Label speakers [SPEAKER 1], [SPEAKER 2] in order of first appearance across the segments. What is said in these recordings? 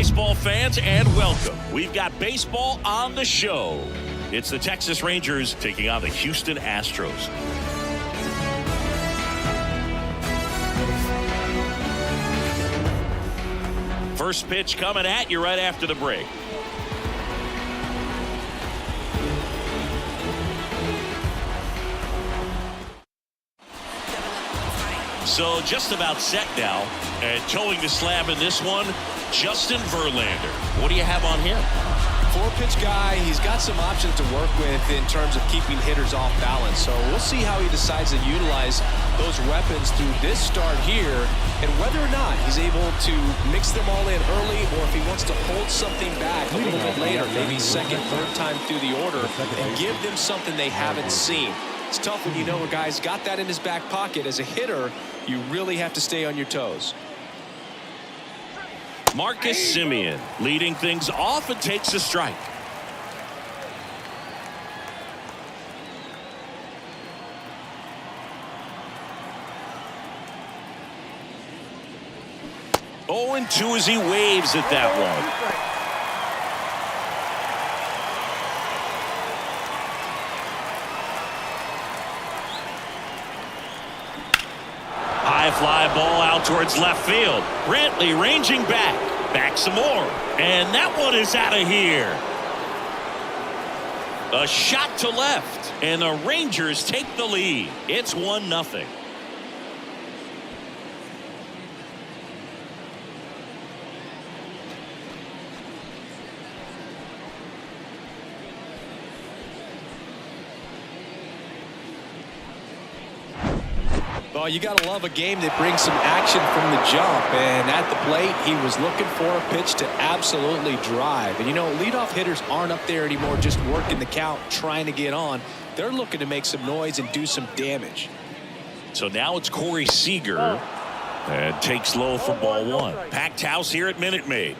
[SPEAKER 1] baseball fans, and welcome. We've got baseball on the show. It's the Texas Rangers taking on the Houston Astros. First pitch coming at you right after the break. So just about set now, and towing the slab in this one, Justin Verlander. What do you have on him?
[SPEAKER 2] Four-pitch guy. He's got some options to work with in terms of keeping hitters off balance. So we'll see how he decides to utilize those weapons through this start here, and whether or not he's able to mix them all in early, or if he wants to hold something back a little bit later, maybe second, third time through the order, and give them something they haven't seen. It's tough when you know a guy's got that in his back pocket. As a hitter, you really have to stay on your toes.
[SPEAKER 1] Marcus Semien leading things off and takes a strike. Oh, and 2 as he waves at that one. High fly ball out towards left field. Brantley ranging back some more, and that one is out of here. A shot to left, and the Rangers take the lead. It's 1-0.
[SPEAKER 2] Well, you got to love a game that brings some action from the jump, and at the plate he was looking for a pitch to absolutely drive. And you know, leadoff hitters aren't up there anymore just working the count, trying to get on. They're looking to make some noise and do some damage.
[SPEAKER 1] So now it's Corey Seager, and takes low for ball 1. Packed house here at Minute Maid.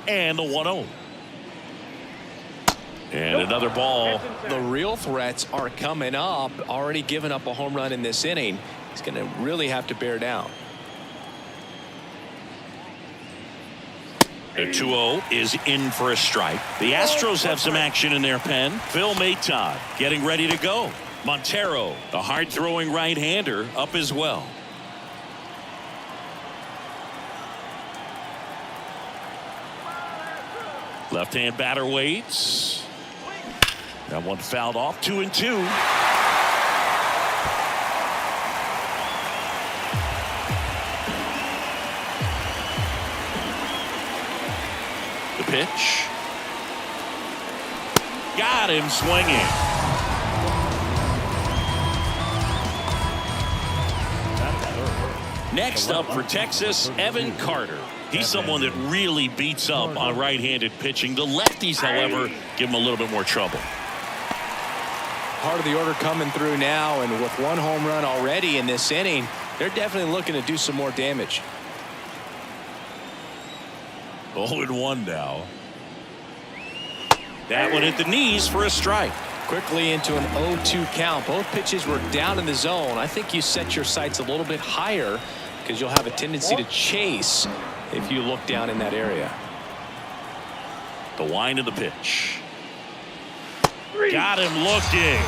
[SPEAKER 1] And the 1-0. And another ball.
[SPEAKER 2] The real threats are coming up. Already given up a home run in this inning. He's going to really have to bear down.
[SPEAKER 1] The 2-0 is in for a strike. The Astros have some action in their pen. Phil Maton getting ready to go. Montero, the hard-throwing right-hander, up as well. Left-hand batter waits. That one fouled off. 2-2. The pitch. Got him swinging. Next up for Texas, Evan Carter. He's someone that really beats up on right-handed pitching. The lefties, however, give him a little bit more trouble.
[SPEAKER 2] Part of the order coming through now, and with one home run already in this inning, they're definitely looking to do some more damage.
[SPEAKER 1] 0-1 now. That one at the knees for a strike.
[SPEAKER 2] Quickly into an 0-2 count. Both pitches were down in the zone. I think you set your sights a little bit higher because you'll have a tendency to chase if you look down in that area.
[SPEAKER 1] The wind of the pitch. Got him looking.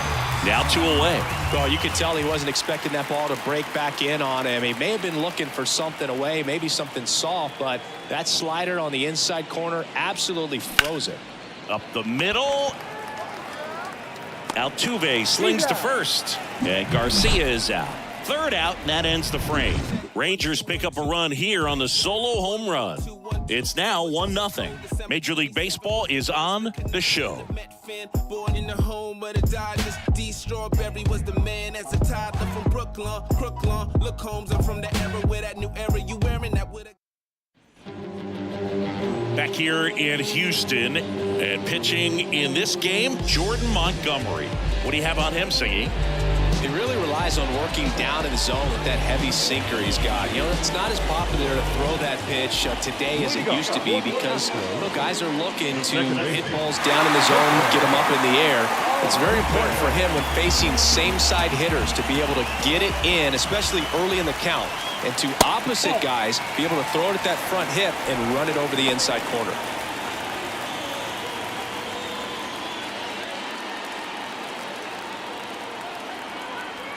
[SPEAKER 1] Now 2 away.
[SPEAKER 2] Well, you could tell he wasn't expecting that ball to break back in on him. He may have been looking for something away, maybe something soft, but that slider on the inside corner absolutely froze it.
[SPEAKER 1] Up the middle. Altuve slings to first, and Garcia is out. Third out, and that ends the frame. Rangers pick up a run here on the solo home run. It's now 1-0. Major League Baseball is on the show.
[SPEAKER 3] Born in the home of the Dodgers, D. Strawberry was the man as a toddler from Brooklyn. Look, Holmes, I'm from the era where that new era you wearing that would.
[SPEAKER 1] Back here in Houston, and pitching in this game, Jordan Montgomery. What do you have on him, Singy?
[SPEAKER 2] He really relies capitalize on working down in the zone with that heavy sinker he's got. You know, it's not as popular to throw that pitch today as it used to be because guys are looking to hit balls down in the zone, get them up in the air. It's very important for him when facing same-side hitters to be able to get it in, especially early in the count, and to opposite guys be able to throw it at that front hip and run it over the inside corner.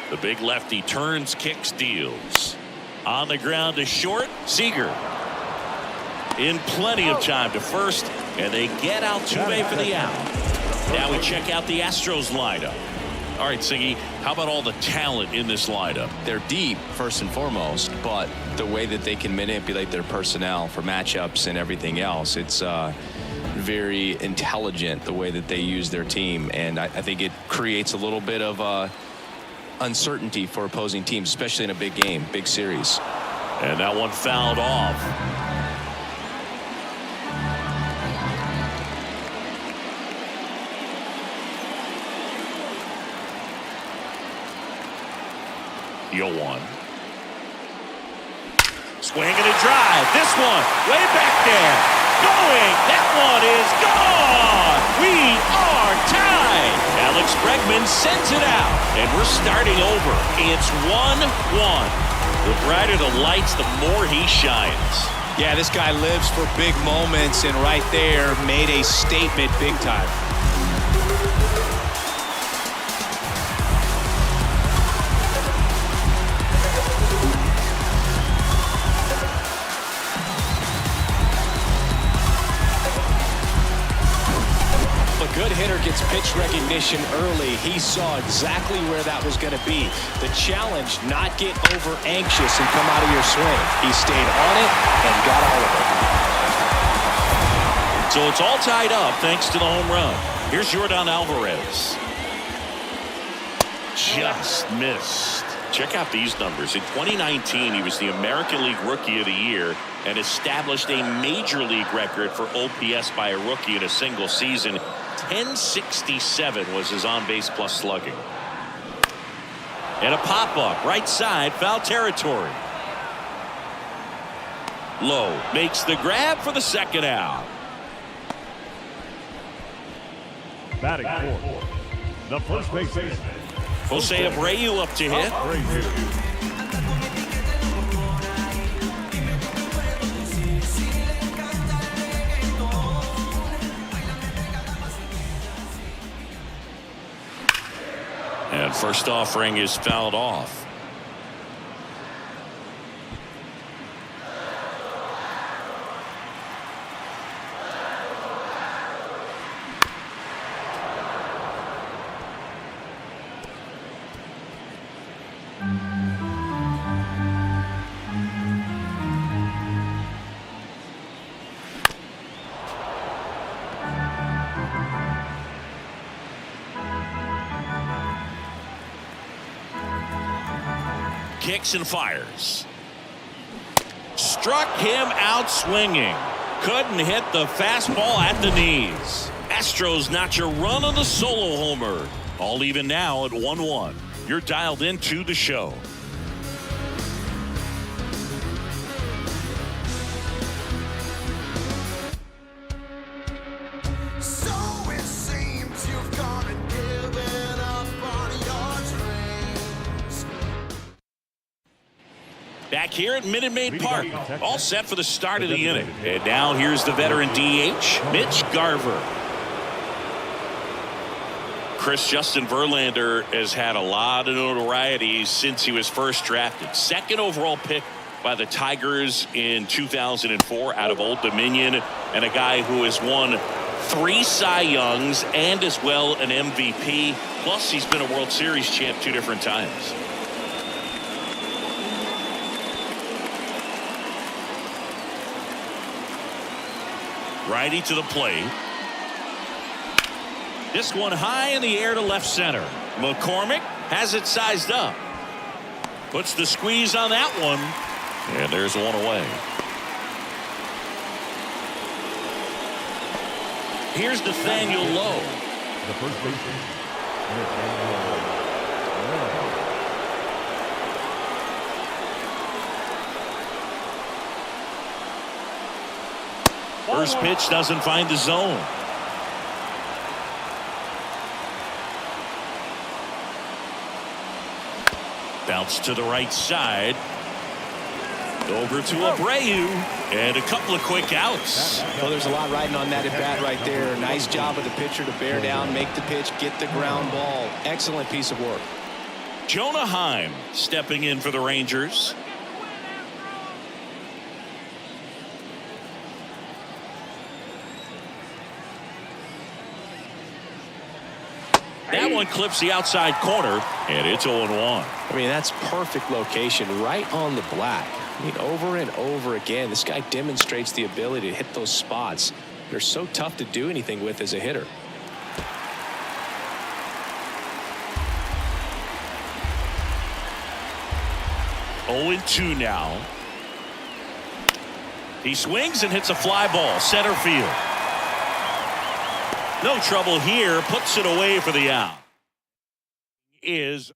[SPEAKER 1] The big lefty turns, kicks, deals. On the ground to short, Seager. In plenty of time to first, and they get Altuve for the out. Now we check out the Astros lineup. All right, Siggy, how about all the talent in this lineup?
[SPEAKER 2] They're deep, first and foremost, but the way that they can manipulate their personnel for matchups and everything else, it's very intelligent the way that they use their team, and I think it creates a little bit of uncertainty for opposing teams, especially in a big game, big series.
[SPEAKER 1] And that one fouled off. Yoan. Swing and a drive. This one way back there. Going. That one is gone. We are tied. Alex Bregman sends it out. And we're starting over. It's 1-1. The brighter the lights, the more he shines.
[SPEAKER 2] Yeah, this guy lives for big moments, and right there made a statement big time. Good hitter gets pitch recognition early. He saw exactly where that was going to be. The challenge, not get over anxious and come out of your swing. He stayed on it and got all of it.
[SPEAKER 1] So it's all tied up thanks to the home run. Here's Yordan Alvarez. Just missed. Check out these numbers. In 2019, he was the American League Rookie of the Year and established a major league record for OPS by a rookie in a single season. 1067 was his on-base plus slugging. And a pop-up right side, foul territory. Lowe makes the grab for the second out.
[SPEAKER 4] Batting fourth, the first baseman,
[SPEAKER 1] Jose Abreu up to hit. And first offering is fouled off. Kicks and fires. Struck him out swinging. Couldn't hit the fastball at the knees. Astros notch a run on the solo homer. All even now at 1-1. You're dialed into the show. Back here at Minute Maid Park, all set for the start of the inning. And now here's the veteran DH, Mitch Garver. Justin Verlander has had a lot of notoriety since he was first drafted. Second overall pick by the Tigers in 2004 out of Old Dominion, and a guy who has won 3 Cy Youngs and as well an MVP. Plus, he's been a World Series champ 2 different times. Righty to the plate. This one high in the air to left center. McCormick has it sized up. Puts the squeeze on that one. And there's one away. Here's Nathaniel Lowe.
[SPEAKER 4] The first baseman,
[SPEAKER 1] First pitch doesn't find the zone. Bounce to the right side. Over to Abreu. And a couple of quick outs.
[SPEAKER 2] Well, there's a lot riding on that at bat right there. Nice job of the pitcher to bear down, make the pitch, get the ground ball. Excellent piece of work.
[SPEAKER 1] Jonah Heim stepping in for the Rangers. That one clips the outside corner, and it's 0-1.
[SPEAKER 2] I mean, that's perfect location, right on the black. I mean, over and over again, this guy demonstrates the ability to hit those spots. They're so tough to do anything with as a hitter.
[SPEAKER 1] Oh, 2 now. He swings and hits a fly ball, center field. No trouble here, puts it away for the out. Is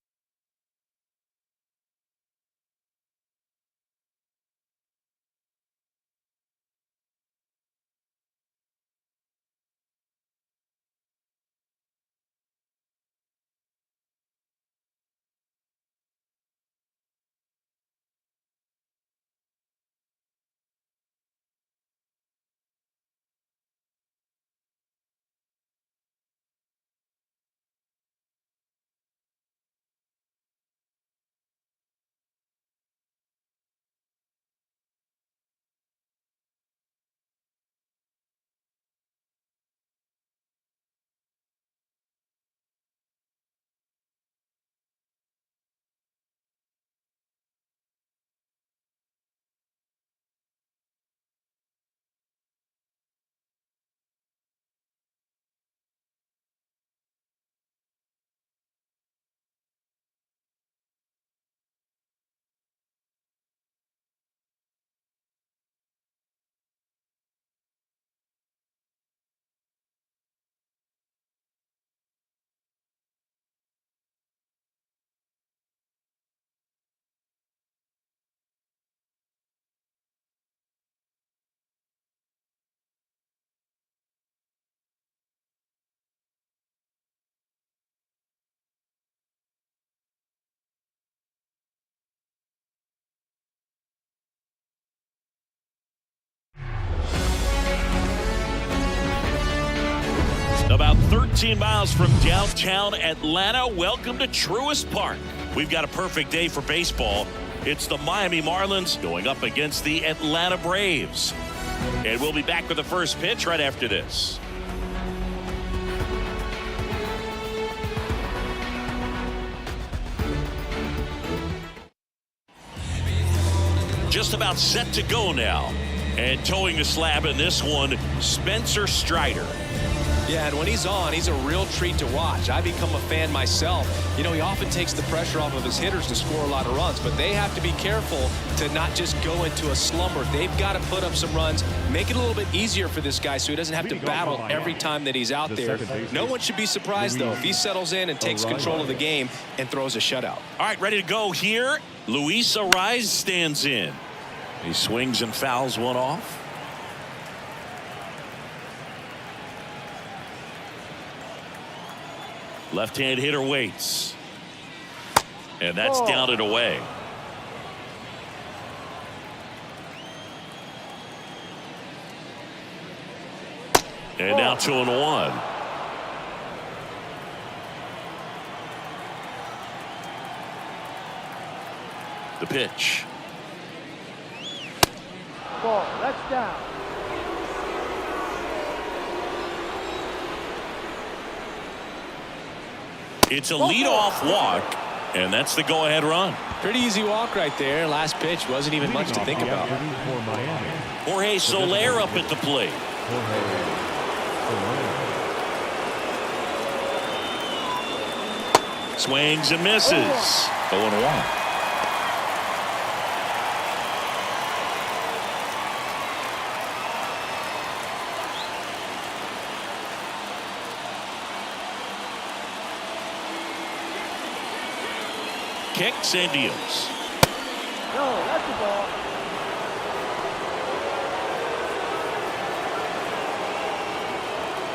[SPEAKER 1] about 13 miles from downtown Atlanta. Welcome to Truist Park. We've got a perfect day for baseball. It's the Miami Marlins going up against the Atlanta Braves. And we'll be back with the first pitch right after this. Just about set to go now. And towing the slab in this one, Spencer Strider.
[SPEAKER 2] Yeah, and when he's on, he's a real treat to watch. I become a fan myself. You know, he often takes the pressure off of his hitters to score a lot of runs, but they have to be careful to not just go into a slumber. They've got to put up some runs, make it a little bit easier for this guy so he doesn't have to battle every time that he's out there. No one should be surprised, though, if he settles in and takes control of the game and throws a shutout.
[SPEAKER 1] All right, ready to go here. Luis Arraez stands in. He swings and fouls one off. Left-hand hitter waits. And that's down and away. And now 2-1. The pitch.
[SPEAKER 5] Ball, that's down.
[SPEAKER 1] It's a leadoff walk, and that's the go-ahead run.
[SPEAKER 2] Pretty easy walk right there. Last pitch wasn't even much to think about.
[SPEAKER 1] Jorge Soler up at the plate. Swings and misses. 0-1. Kicks and deals.
[SPEAKER 5] No, that's the ball.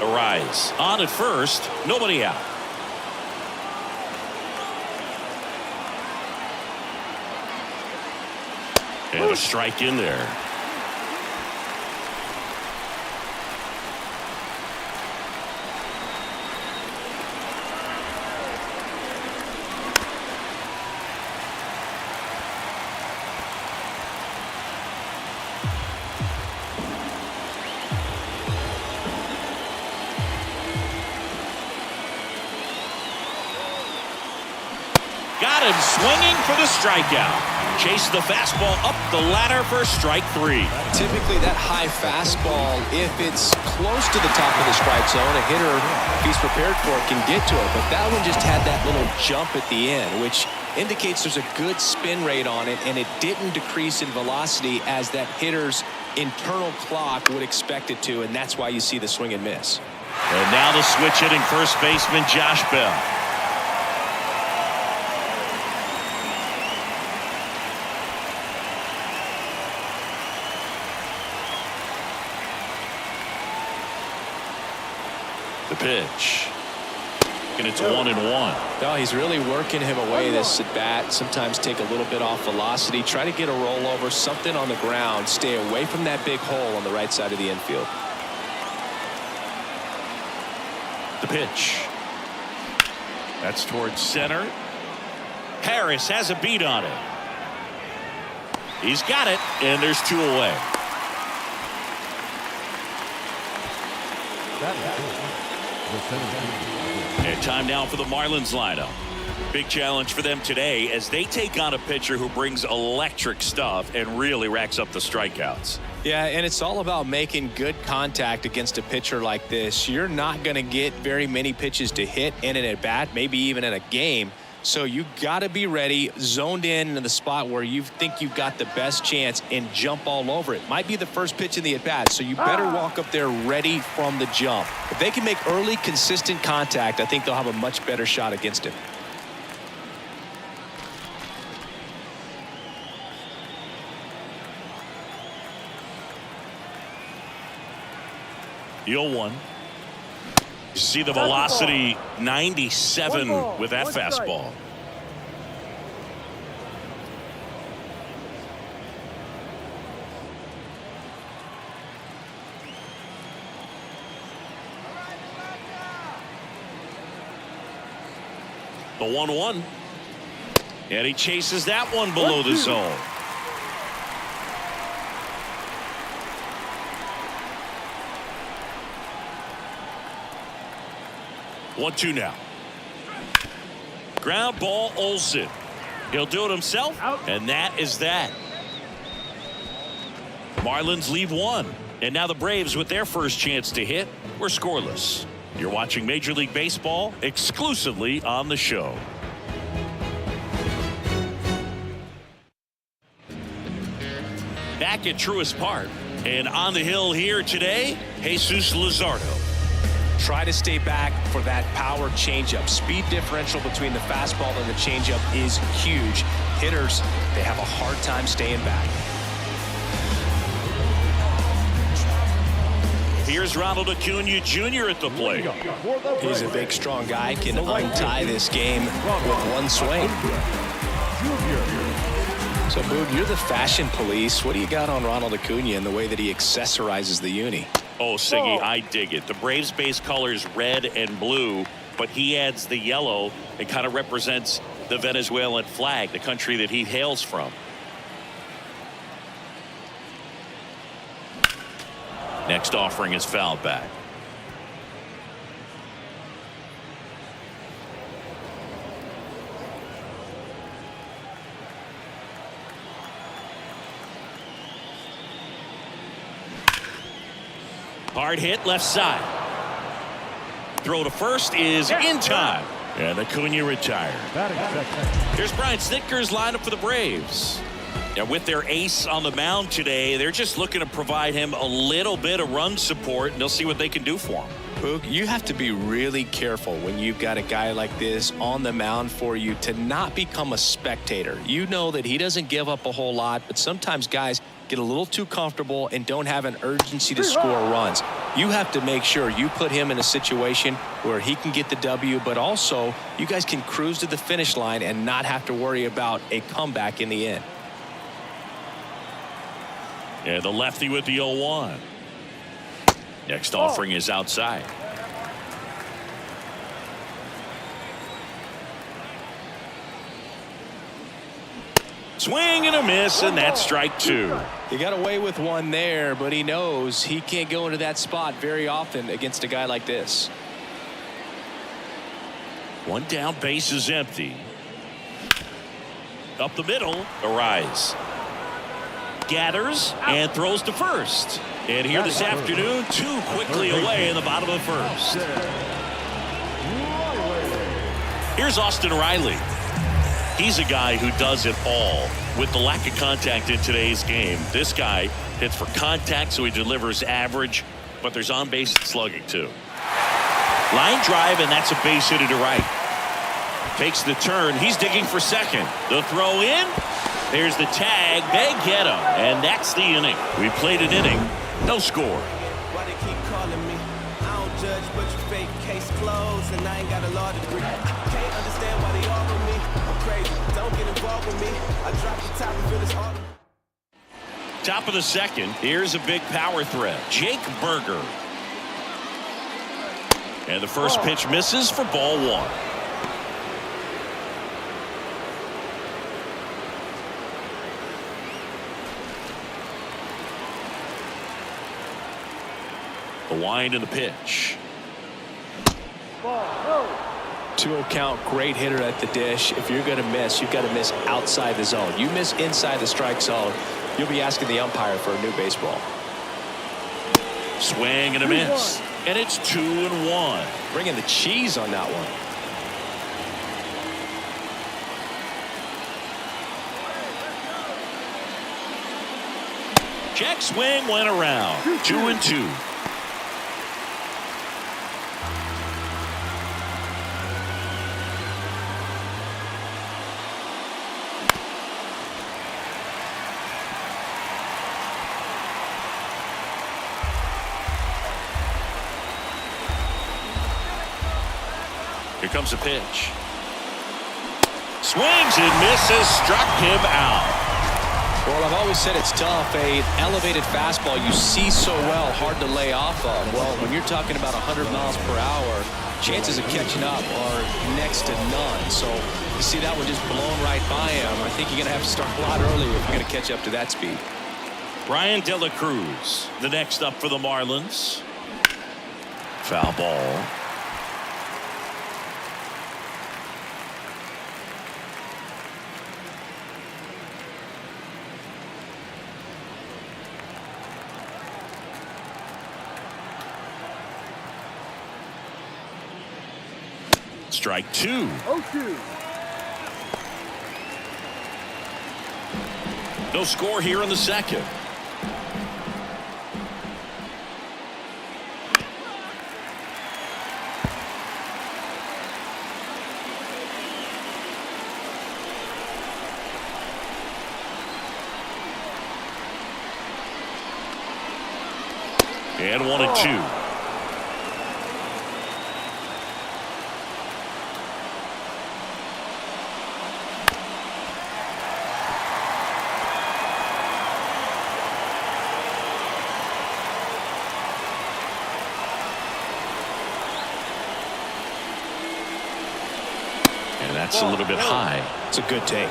[SPEAKER 1] Arise on at first, nobody out. And a strike in there. Got him swinging for the strikeout. Chase the fastball up the ladder for strike 3.
[SPEAKER 2] Typically that high fastball, if it's close to the top of the strike zone, a hitter, if he's prepared for it, can get to it. But that one just had that little jump at the end, which indicates there's a good spin rate on it, and it didn't decrease in velocity as that hitter's internal clock would expect it to, and that's why you see the swing and miss.
[SPEAKER 1] And now the switch hitting first baseman Josh Bell. The pitch. And it's 1-1.
[SPEAKER 2] No, he's really working him away this at bat. Sometimes take a little bit off velocity. Try to get a rollover, something on the ground. Stay away from that big hole on the right side of the infield.
[SPEAKER 1] The pitch. That's towards center. Harris has a beat on it. He's got it, and there's 2 away. And time now for the Marlins lineup. Big challenge for them today as they take on a pitcher who brings electric stuff and really racks up the strikeouts.
[SPEAKER 2] Yeah, and it's all about making good contact against a pitcher like this. You're not going to get very many pitches to hit in an at-bat, maybe even in a game. So you got to be ready, zoned in the spot where you think you've got the best chance, and jump all over it. Might be the first pitch in the at-bat, so you better walk up there ready from the jump. If they can make early, consistent contact, I think they'll have a much better shot against him.
[SPEAKER 1] The 0-1. You see the velocity 97 with that fastball. The 1-1. And he chases that one below the zone. One-two now. Ground ball, Olsen. He'll do it himself, and that is that. Marlins leave 1, and now the Braves, with their first chance to hit, were scoreless. You're watching Major League Baseball exclusively on the show. Back at Truist Park, and on the hill here today, Jesus Luzardo.
[SPEAKER 2] Try to stay back for that power changeup. Speed differential between the fastball and the changeup is huge. Hitters, they have a hard time staying back.
[SPEAKER 1] Here's Ronald Acuna Jr. at the plate.
[SPEAKER 2] He's a big, strong guy. Can untie this game with one swing. So, Boog, you're the fashion police. What do you got on Ronald Acuna and the way that he accessorizes the uni?
[SPEAKER 1] Oh, Siggy, I dig it. The Braves base colors red and blue, but he adds the yellow. It kind of represents the Venezuelan flag, the country that he hails from. Next offering is fouled back. Hard hit left side. Throw to first is in time. And Acuna retired. Here's Brian Snitker's lineup for the Braves. And with their ace on the mound today, they're just looking to provide him a little bit of run support, and they'll see what they can do for him.
[SPEAKER 2] Boog, you have to be really careful when you've got a guy like this on the mound for you to not become a spectator. You know that he doesn't give up a whole lot, but sometimes guys get a little too comfortable and don't have an urgency to score runs. You have to make sure you put him in a situation where he can get the W, but also you guys can cruise to the finish line and not have to worry about a comeback in the end.
[SPEAKER 1] Yeah, the lefty with the 0-1. Next offering is outside. Swing and a miss, and that's strike 2.
[SPEAKER 2] He got away with one there, but he knows he can't go into that spot very often against a guy like this.
[SPEAKER 1] One down, base is empty. Up the middle, Arise. Gathers and throws to first. And here this afternoon, 2 quickly away in the bottom of the first. Here's Austin Riley. He's a guy who does it all. With the lack of contact in today's game, this guy hits for contact, so he delivers average, but there's on-base slugging too. Line drive, and that's a base hit to right. Takes the turn. He's digging for second. The throw in. There's the tag. They get him, and that's the inning. We played an inning. No score.
[SPEAKER 3] Why they keep calling me? I don't judge, but you fake case closed, and I ain't got a law degree. Can't understand why they all with me. I'm crazy. Don't get involved with me. I drop the top and feel this all.
[SPEAKER 1] Top of the second. Here's a big power threat. Jake Berger. And the first pitch misses for ball 1. The wind and the pitch.
[SPEAKER 2] 2-0 count, great hitter at the dish. If you're going to miss, you've got to miss outside the zone. You miss inside the strike zone, you'll be asking the umpire for a new baseball.
[SPEAKER 1] Swing and a miss. And it's 2-1.
[SPEAKER 2] Bringing the cheese on that one.
[SPEAKER 1] Check swing went around. 2-2. Here comes a pitch. Swings and misses, struck him out.
[SPEAKER 2] Well, I've always said it's tough. An elevated fastball you see so well, hard to lay off of. Well, when you're talking about 100 miles per hour, chances of catching up are next to none. So you see that one just blown right by him. I think you're going to have to start a lot earlier if you're going to catch up to that speed.
[SPEAKER 1] Brian De La Cruz, the next up for the Marlins. Foul ball. Strike 2.
[SPEAKER 5] 0-2.
[SPEAKER 1] No score here in the second. And 1-2. That's a little bit high.
[SPEAKER 2] It's a good take.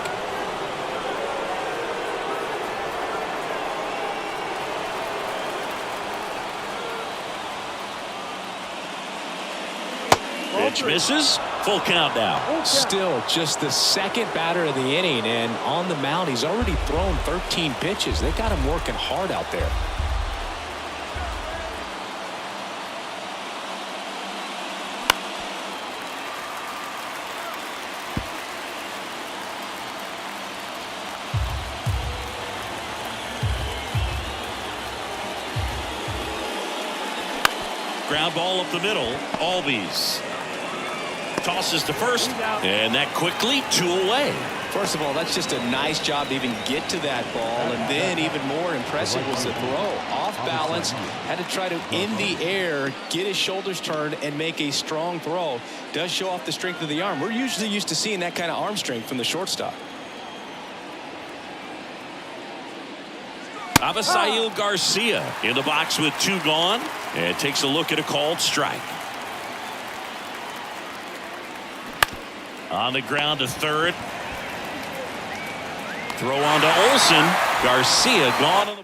[SPEAKER 1] Pitch misses. Full count now.
[SPEAKER 2] Still just the second batter of the inning, and on the mound he's already thrown 13 pitches. They got him working hard out there. Ground ball up the middle. Albies
[SPEAKER 1] tosses to first, and that quickly 2 away.
[SPEAKER 2] First of all, that's just a nice job to even get to that ball, and then even more impressive was the throw. Off balance, had to try to in the air, get his shoulders turned, and make a strong throw. Does show off the strength of the arm. We're usually used to seeing that kind of arm strength from the shortstop.
[SPEAKER 1] Avisail Garcia in the box with 2 gone, and takes a look at a called strike. On the ground to third. Throw on to Olsen. Garcia gone on the play.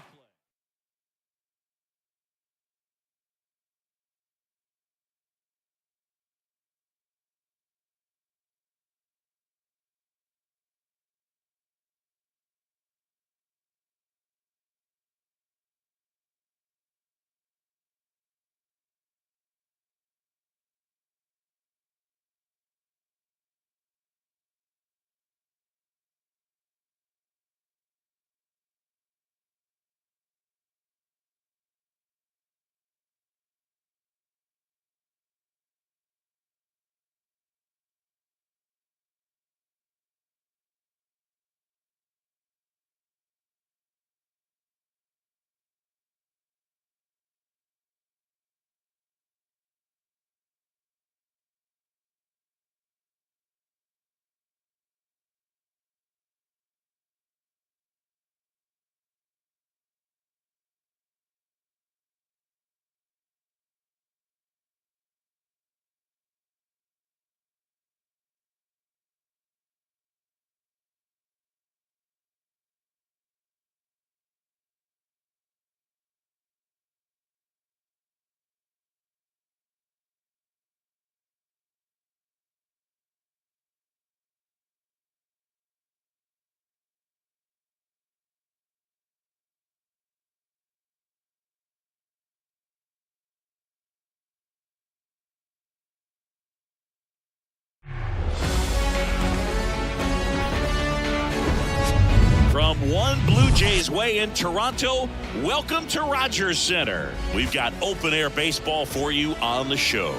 [SPEAKER 1] From one Blue Jays way in Toronto, welcome to Rogers Center. We've got open-air baseball for you on the show.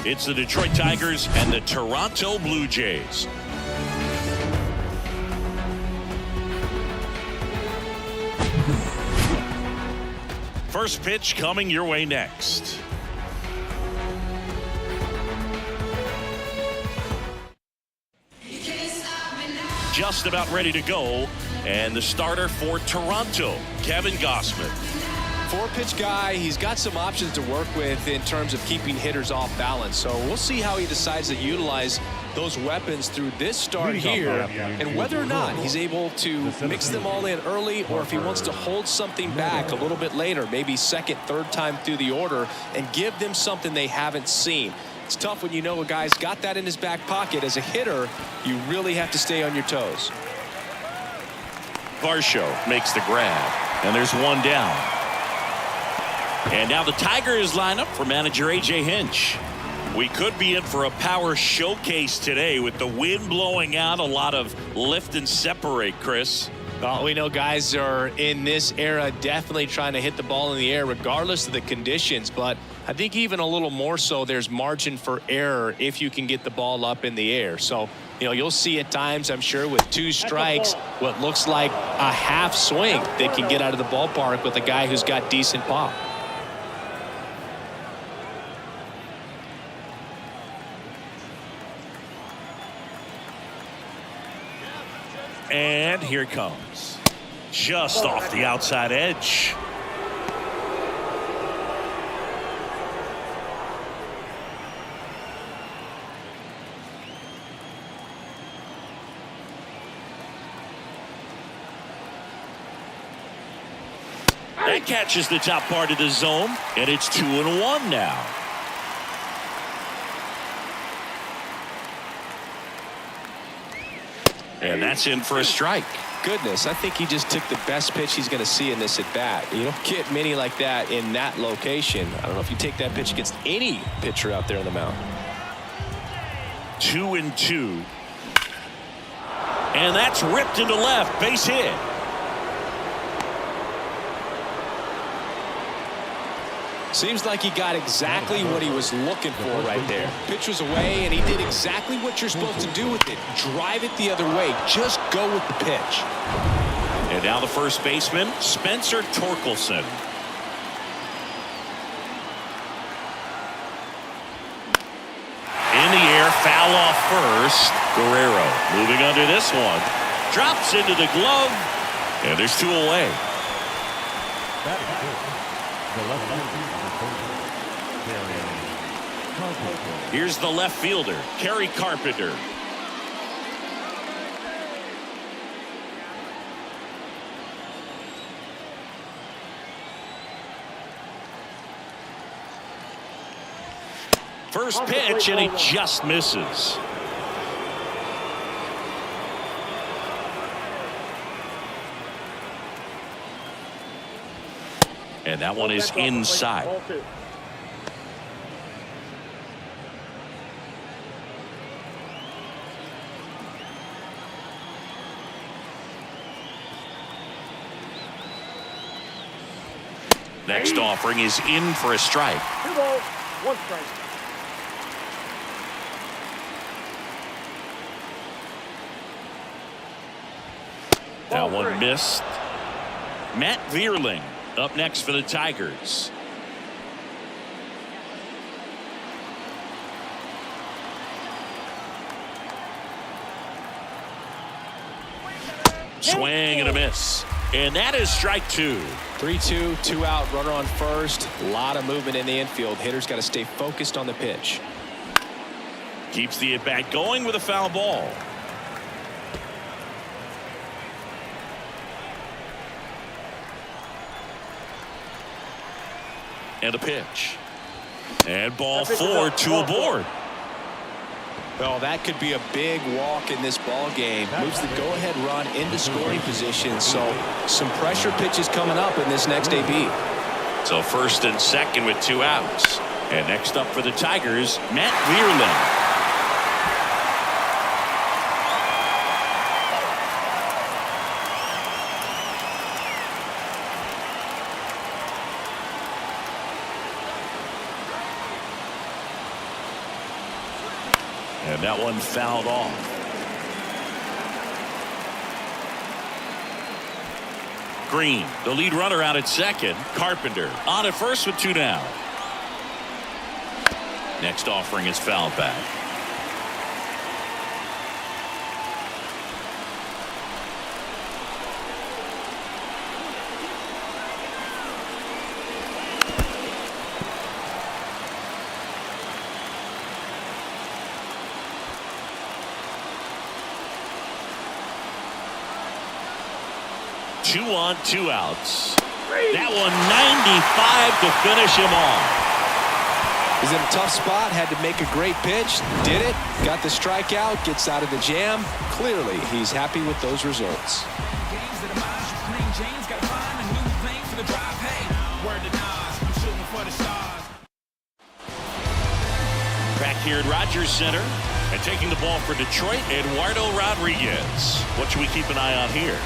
[SPEAKER 1] It's the Detroit Tigers and the Toronto Blue Jays. First pitch coming your way next. Just about ready to go. And the starter for Toronto, Kevin Gausman.
[SPEAKER 2] 4-pitch guy. He's got some options to work with in terms of keeping hitters off balance. So we'll see how he decides to utilize those weapons through this start here, and whether or not he's able to mix them all in early, or if he wants to hold something back a little bit later, maybe second, third time through the order, and give them something they haven't seen. It's tough when you know a guy's got that in his back pocket. As a hitter, you really have to stay on your toes.
[SPEAKER 1] Varsho makes the grab, and there's one down. And now the Tigers line up for manager A.J. Hinch. We could be in for a power showcase today with the wind blowing out, a lot of lift and separate, Chris.
[SPEAKER 2] Well, we know guys are in this era definitely trying to hit the ball in the air regardless of the conditions, but I think even a little more so there's margin for error if you can get the ball up in the air. So, you know, you'll see at times, I'm sure, with 2 strikes, what looks like a half swing they can get out of the ballpark with a guy who's got decent pop.
[SPEAKER 1] And here it comes. Just off the outside edge. That catches the top part of the zone, and it's 2-1 now. And that's in for a strike.
[SPEAKER 2] Goodness, I think he just took the best pitch he's going to see in this at bat. You don't get many like that in that location. I don't know if you take that pitch against any pitcher out there on the mound.
[SPEAKER 1] 2-2. And that's ripped into left, base hit.
[SPEAKER 2] Seems like he got exactly what he was looking for right there. Pitch was away, and he did exactly what you're supposed to do with it. Drive it the other way. Just go with the pitch.
[SPEAKER 1] And now the first baseman, Spencer Torkelson. In the air, foul off first. Guerrero moving under this one. Drops into the glove, and there's 2 away. Here's the left fielder, Kerry Carpenter. First pitch, and he just misses. And that one is inside. Next offering is in for a strike.
[SPEAKER 5] 2 balls, 1 strike.
[SPEAKER 1] That one missed. Matt Vierling up next for the Tigers. Swing and a miss. And that is strike 2.
[SPEAKER 2] 3-2, 2 out, runner on first. A lot of movement in the infield. Hitter's got to stay focused on the pitch.
[SPEAKER 1] Keeps the at-bat going with a foul ball. And a pitch. And ball 4, 2 aboard.
[SPEAKER 2] Well, that could be a big walk in this ball game. Moves the go-ahead run into scoring position. So some pressure pitches coming up in this next AB.
[SPEAKER 1] So first and second with 2 outs. And next up for the Tigers, Matt Vierling. And that one fouled off. Green, the lead runner out at second. Carpenter on at first with 2 down. Next offering is fouled back. Two on, 2 outs. That one 95 to finish him off.
[SPEAKER 2] He's in a tough spot, had to make a great pitch, did it, got the strikeout, gets out of the jam. Clearly, he's happy with those results.
[SPEAKER 1] Back here at Rogers Center, and taking the ball for Detroit, Eduardo Rodriguez. What should we keep an eye on here?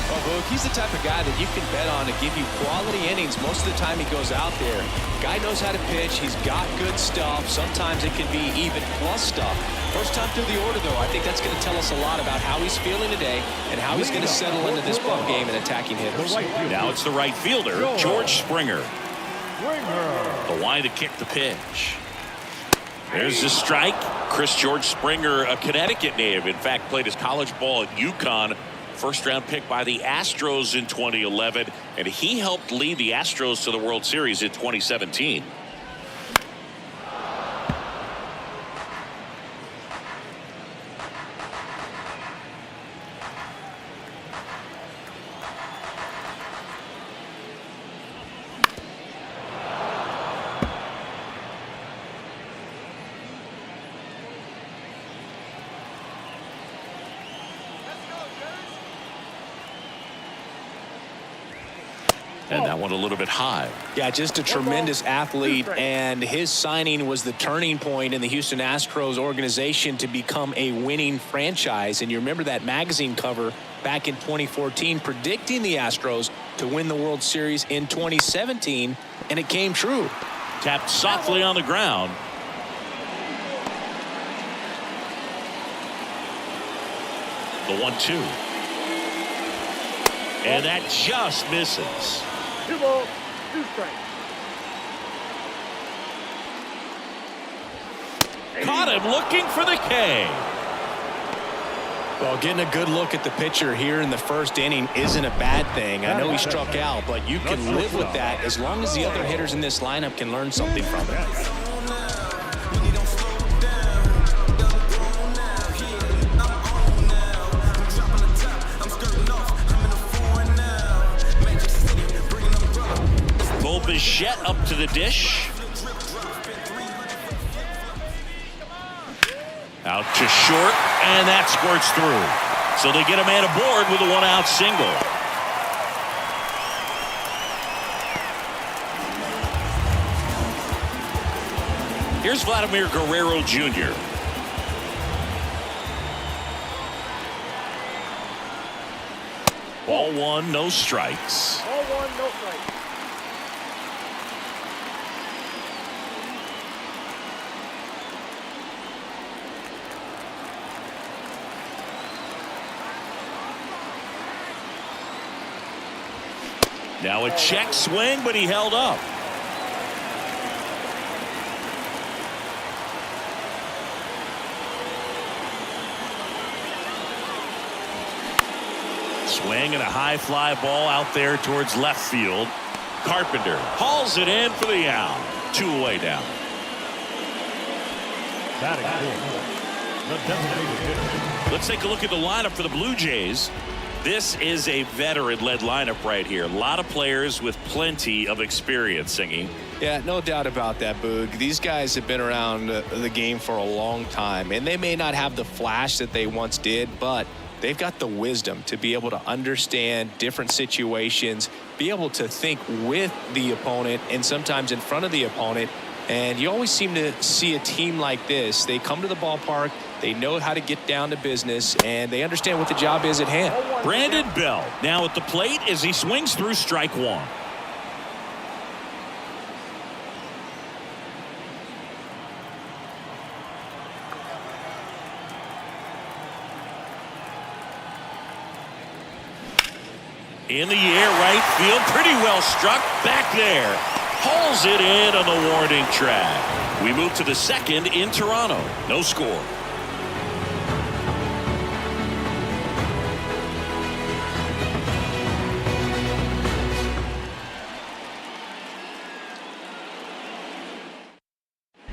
[SPEAKER 2] Well, Boog, he's the type of guy that you can bet on to give you quality innings most of the time he goes out there. Guy knows how to pitch. He's got good stuff. Sometimes it can be even plus stuff. First time through the order, though, I think that's going to tell us a lot about how he's feeling today and how he's going to settle into this ball game and attacking hitters.
[SPEAKER 1] Now it's the right fielder, George Springer. The line to kick the pitch. There's the strike. George Springer, a Connecticut native. In fact, played his college ball at UConn. First-round pick by the Astros in 2011, and he helped lead the Astros to the World Series in 2017. And that one a little bit high.
[SPEAKER 2] Yeah, just a tremendous athlete, and his signing was the turning point in the Houston Astros organization to become a winning franchise. And you remember that magazine cover back in 2014, predicting the Astros to win the World Series in 2017, and it came true.
[SPEAKER 1] Tapped softly on the ground. The 1-2. And that just misses.
[SPEAKER 5] 2 balls, 2 strikes.
[SPEAKER 1] Caught him looking for the K.
[SPEAKER 2] Well, getting a good look at the pitcher here in the first inning isn't a bad thing. I know he struck out, but you can live with that as long as the other hitters in this lineup can learn something from it.
[SPEAKER 1] Bichette up to the dish. Out to short, and that squirts through. So they get a man aboard with a 1-out single. Here's Vladimir Guerrero Jr. Ball 1, no strikes.
[SPEAKER 5] Ball 1, no strikes.
[SPEAKER 1] Now a check swing, but he held up. Swing and a high fly ball out there towards left field. Carpenter hauls it in for the out. 2 away down.
[SPEAKER 4] Batting fourth, the designated hitter.
[SPEAKER 1] Let's take a look at the lineup for the Blue Jays. This is a veteran-led lineup right here. A lot of players with plenty of experience, Singy.
[SPEAKER 2] Yeah, no doubt about that, Boog. These guys have been around the game for a long time, and they may not have the flash that they once did, but they've got the wisdom to be able to understand different situations, be able to think with the opponent and sometimes in front of the opponent. And you always seem to see a team like this. They come to the ballpark, they know how to get down to business, and they understand what the job is at hand.
[SPEAKER 1] Brandon Bell now at the plate as he swings through strike 1. In the air, right field, pretty well struck. Back there, hauls it in on the warning track. We move to the second in Toronto. No score.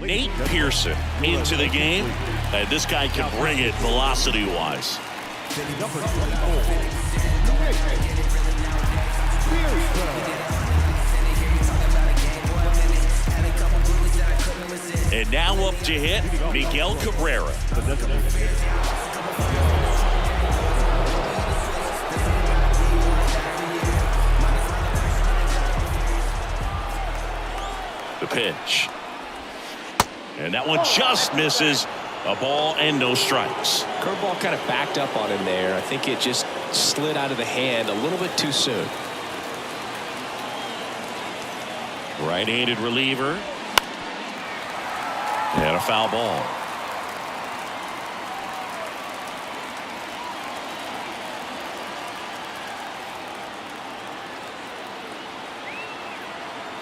[SPEAKER 1] Nate Pearson into the game. And this guy can bring it velocity-wise.
[SPEAKER 4] Number 24.
[SPEAKER 1] And now up to hit, Miguel Cabrera. The pitch. And that one just misses. A ball and no strikes.
[SPEAKER 2] Curveball kind of backed up on him there. I think it just slid out of the hand a little bit too soon.
[SPEAKER 1] Right-handed reliever. And a foul ball.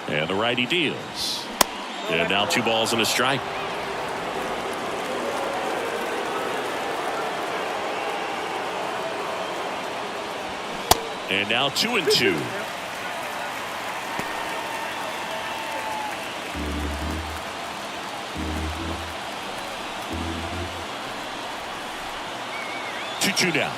[SPEAKER 1] And the righty deals. And now 2 balls and a strike. And now 2-2. Two down.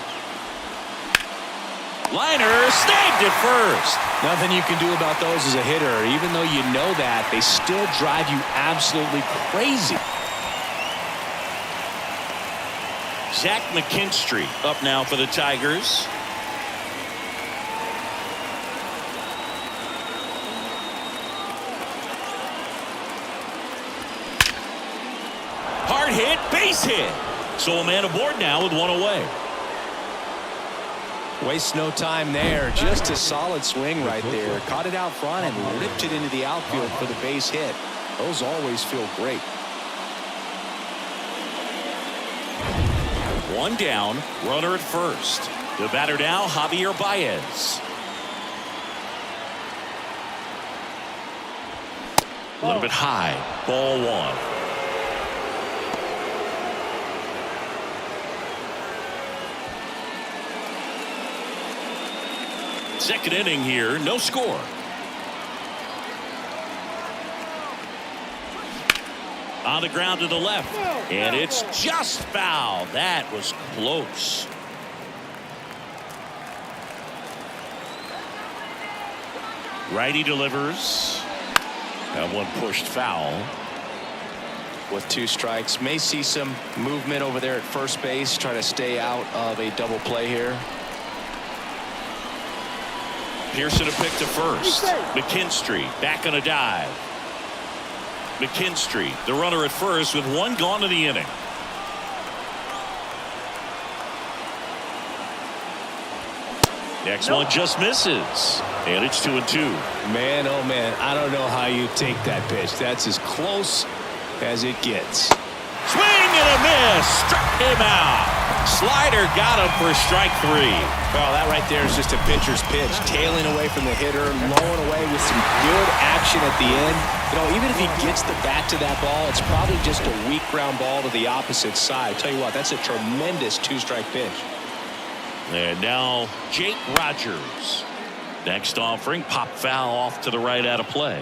[SPEAKER 1] Liner snagged it first.
[SPEAKER 2] Nothing you can do about those as a hitter. Even though you know that, they still drive you absolutely crazy.
[SPEAKER 1] Zach McKinstry up now for the Tigers. Hard hit, base hit. So a man aboard now with 1 away.
[SPEAKER 2] Waste no time there. Just a solid swing right there. Caught it out front and ripped it into the outfield for the base hit. Those always feel great.
[SPEAKER 1] One down, runner at first. The batter now, Javier Baez. A little bit high. Ball one. Second inning here, no score. On the ground to the left, and it's just foul. That was close. Righty delivers. That one pushed foul.
[SPEAKER 2] With 2 strikes, may see some movement over there at first base, try to stay out of a double play here.
[SPEAKER 1] Pearson a pick to first. McKinstry back on a dive. McKinstry, the runner at first, with 1 gone in the inning. Next one just misses, and it's 2-2.
[SPEAKER 2] Man, oh man, I don't know how you take that pitch. That's as close as it gets.
[SPEAKER 1] Swing and a miss, struck him out. Slider got him for strike 3.
[SPEAKER 2] Well, that right there is just a pitcher's pitch, tailing away from the hitter, lowing away with some good action at the end. You know, even if he gets the bat to that ball, it's probably just a weak ground ball to the opposite side. Tell you what, that's a tremendous 2-strike pitch.
[SPEAKER 1] And now Jake Rogers. Next offering, pop foul off to the right out of play.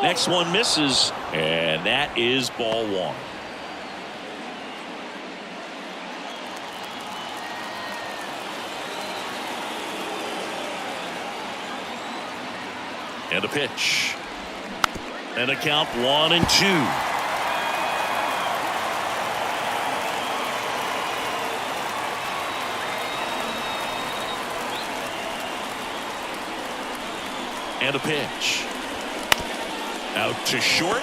[SPEAKER 1] Next one misses, and that is ball 1. And a pitch. And a count 1-2. And a pitch. Out to short.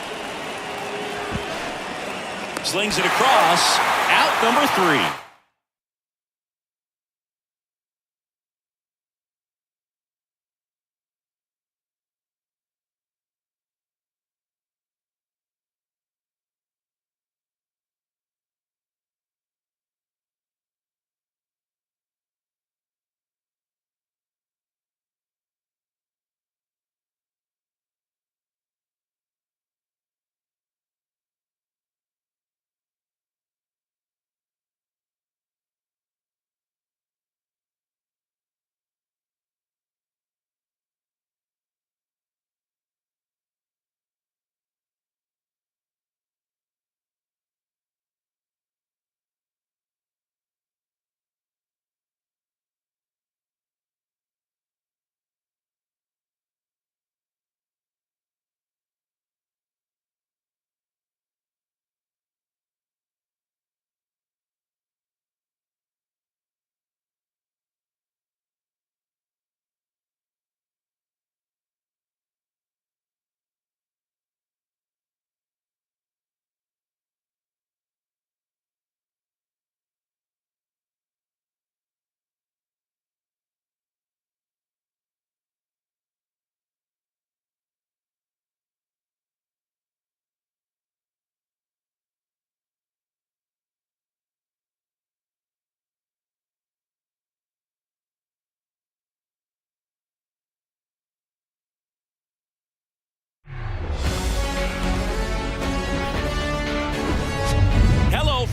[SPEAKER 1] Slings it across. Out number 3.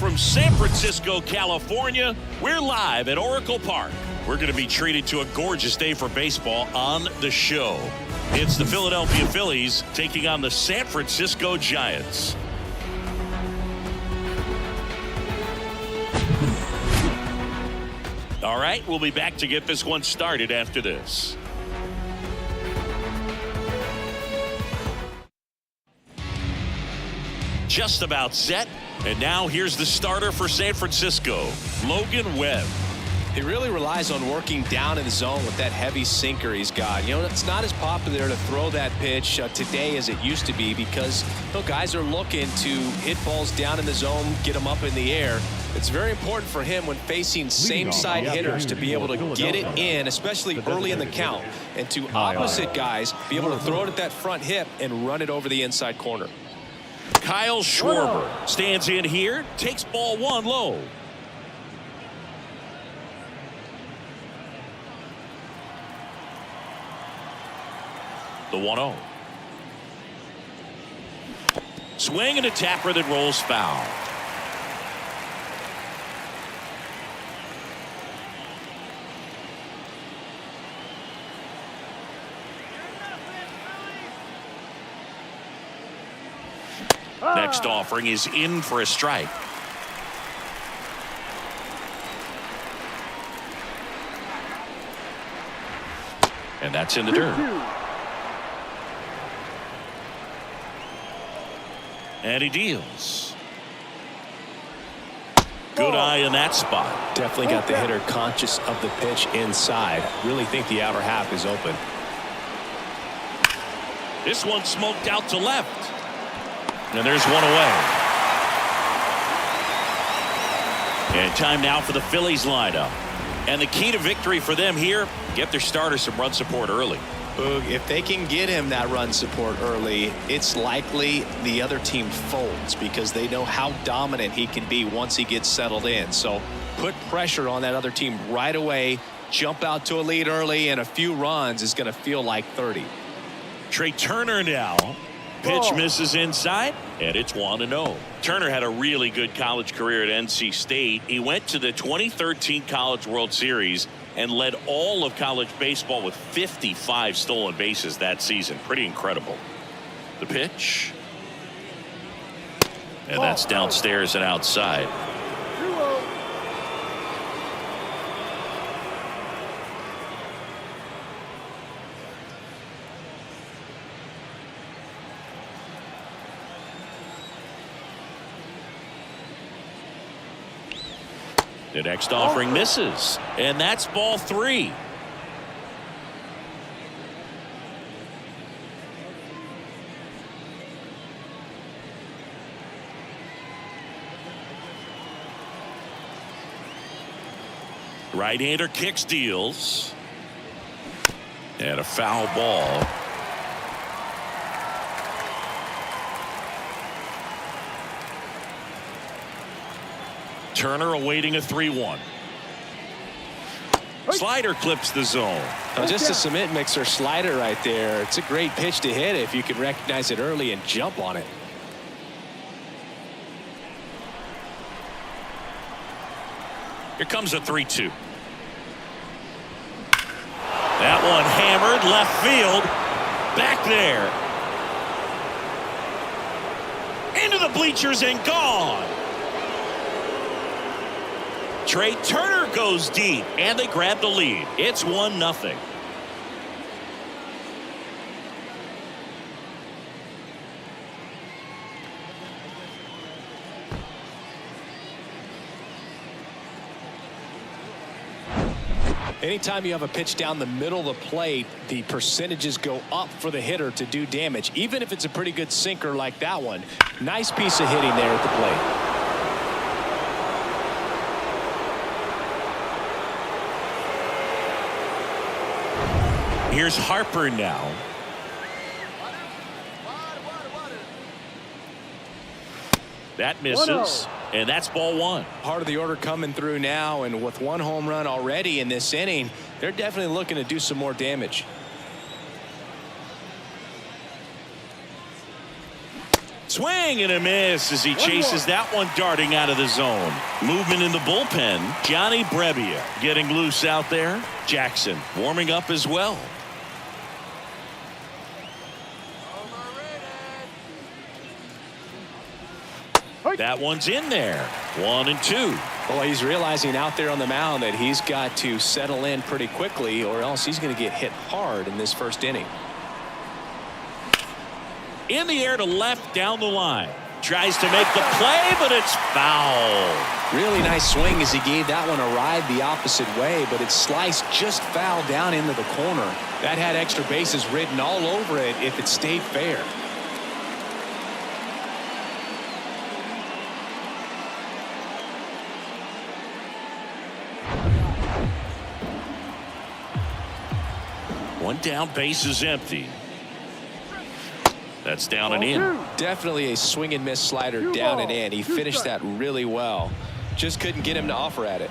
[SPEAKER 1] From San Francisco, California, we're live at Oracle Park. We're going to be treated to a gorgeous day for baseball on the show. It's the Philadelphia Phillies taking on the San Francisco Giants. All right, we'll be back to get this one started after this. just about set. And now here's the starter for San Francisco, Logan Webb.
[SPEAKER 2] He really relies on working down in the zone with that heavy sinker he's got. You know, it's not as popular to throw that pitch today as it used to be because guys are looking to hit balls down in the zone, get them up in the air. It's very important for him when facing same-side hitters to be able to get it in, especially early in the count, and to opposite guys be able to throw it at that front hip and run it over the inside corner.
[SPEAKER 1] Kyle Schwarber stands in here, takes ball one low. The 1-0. Swing and a tapper that rolls foul. Next offering is in for a strike. And that's in the dirt. And he deals. Good eye in that spot.
[SPEAKER 2] Definitely got the hitter conscious of the pitch inside. Really think the outer half is open.
[SPEAKER 1] This one smoked out to left. And there's one away. And time now for the Phillies lineup. And the key to victory for them here, get their starter some run support early.
[SPEAKER 2] Boog, if they can get him that run support early, it's likely the other team folds because they know how dominant he can be once he gets settled in. So put pressure on that other team right away, jump out to a lead early, and a few runs is going to feel like 30.
[SPEAKER 1] Trey Turner now. Pitch misses inside, and it's 1-0. Turner had a really good college career at NC State. He went to the 2013 College World Series and led all of college baseball with 55 stolen bases that season. Pretty incredible. The pitch. And that's downstairs and outside. The next offering misses, and that's ball 3. Right-hander kicks, deals, and a foul ball. Turner awaiting a 3-1. Slider clips the zone.
[SPEAKER 2] Just a cement mixer slider right there. It's a great pitch to hit if you can recognize it early and jump on it.
[SPEAKER 1] Here comes a 3-2. That one hammered left field. Back there. Into the bleachers and gone. Trey Turner goes deep, and they grab the lead. It's 1-0.
[SPEAKER 2] Anytime you have a pitch down the middle of the plate, the percentages go up for the hitter to do damage, even if it's a pretty good sinker like that one. Nice piece of hitting there at the plate.
[SPEAKER 1] Here's Harper now. That misses, and that's ball 1.
[SPEAKER 2] Part of the order coming through now, and with 1 home run already in this inning, they're definitely looking to do some more damage.
[SPEAKER 1] Swing and a miss as he chases that one darting out of the zone. Movement in the bullpen. Johnny Brebbia getting loose out there. Jackson warming up as well. That one's in there. 1-2.
[SPEAKER 2] Well, he's realizing out there on the mound that he's got to settle in pretty quickly or else he's going to get hit hard in this first inning.
[SPEAKER 1] In the air to left down the line. tries to make the play, but it's foul.
[SPEAKER 2] Really nice swing as he gave that one a ride the opposite way, but it sliced just foul down into the corner. That had extra bases written all over it if it stayed fair.
[SPEAKER 1] One down, base is empty. That's down and in.
[SPEAKER 2] Definitely a swing and miss slider down and in. He finished that really well. Just couldn't get him to offer at it.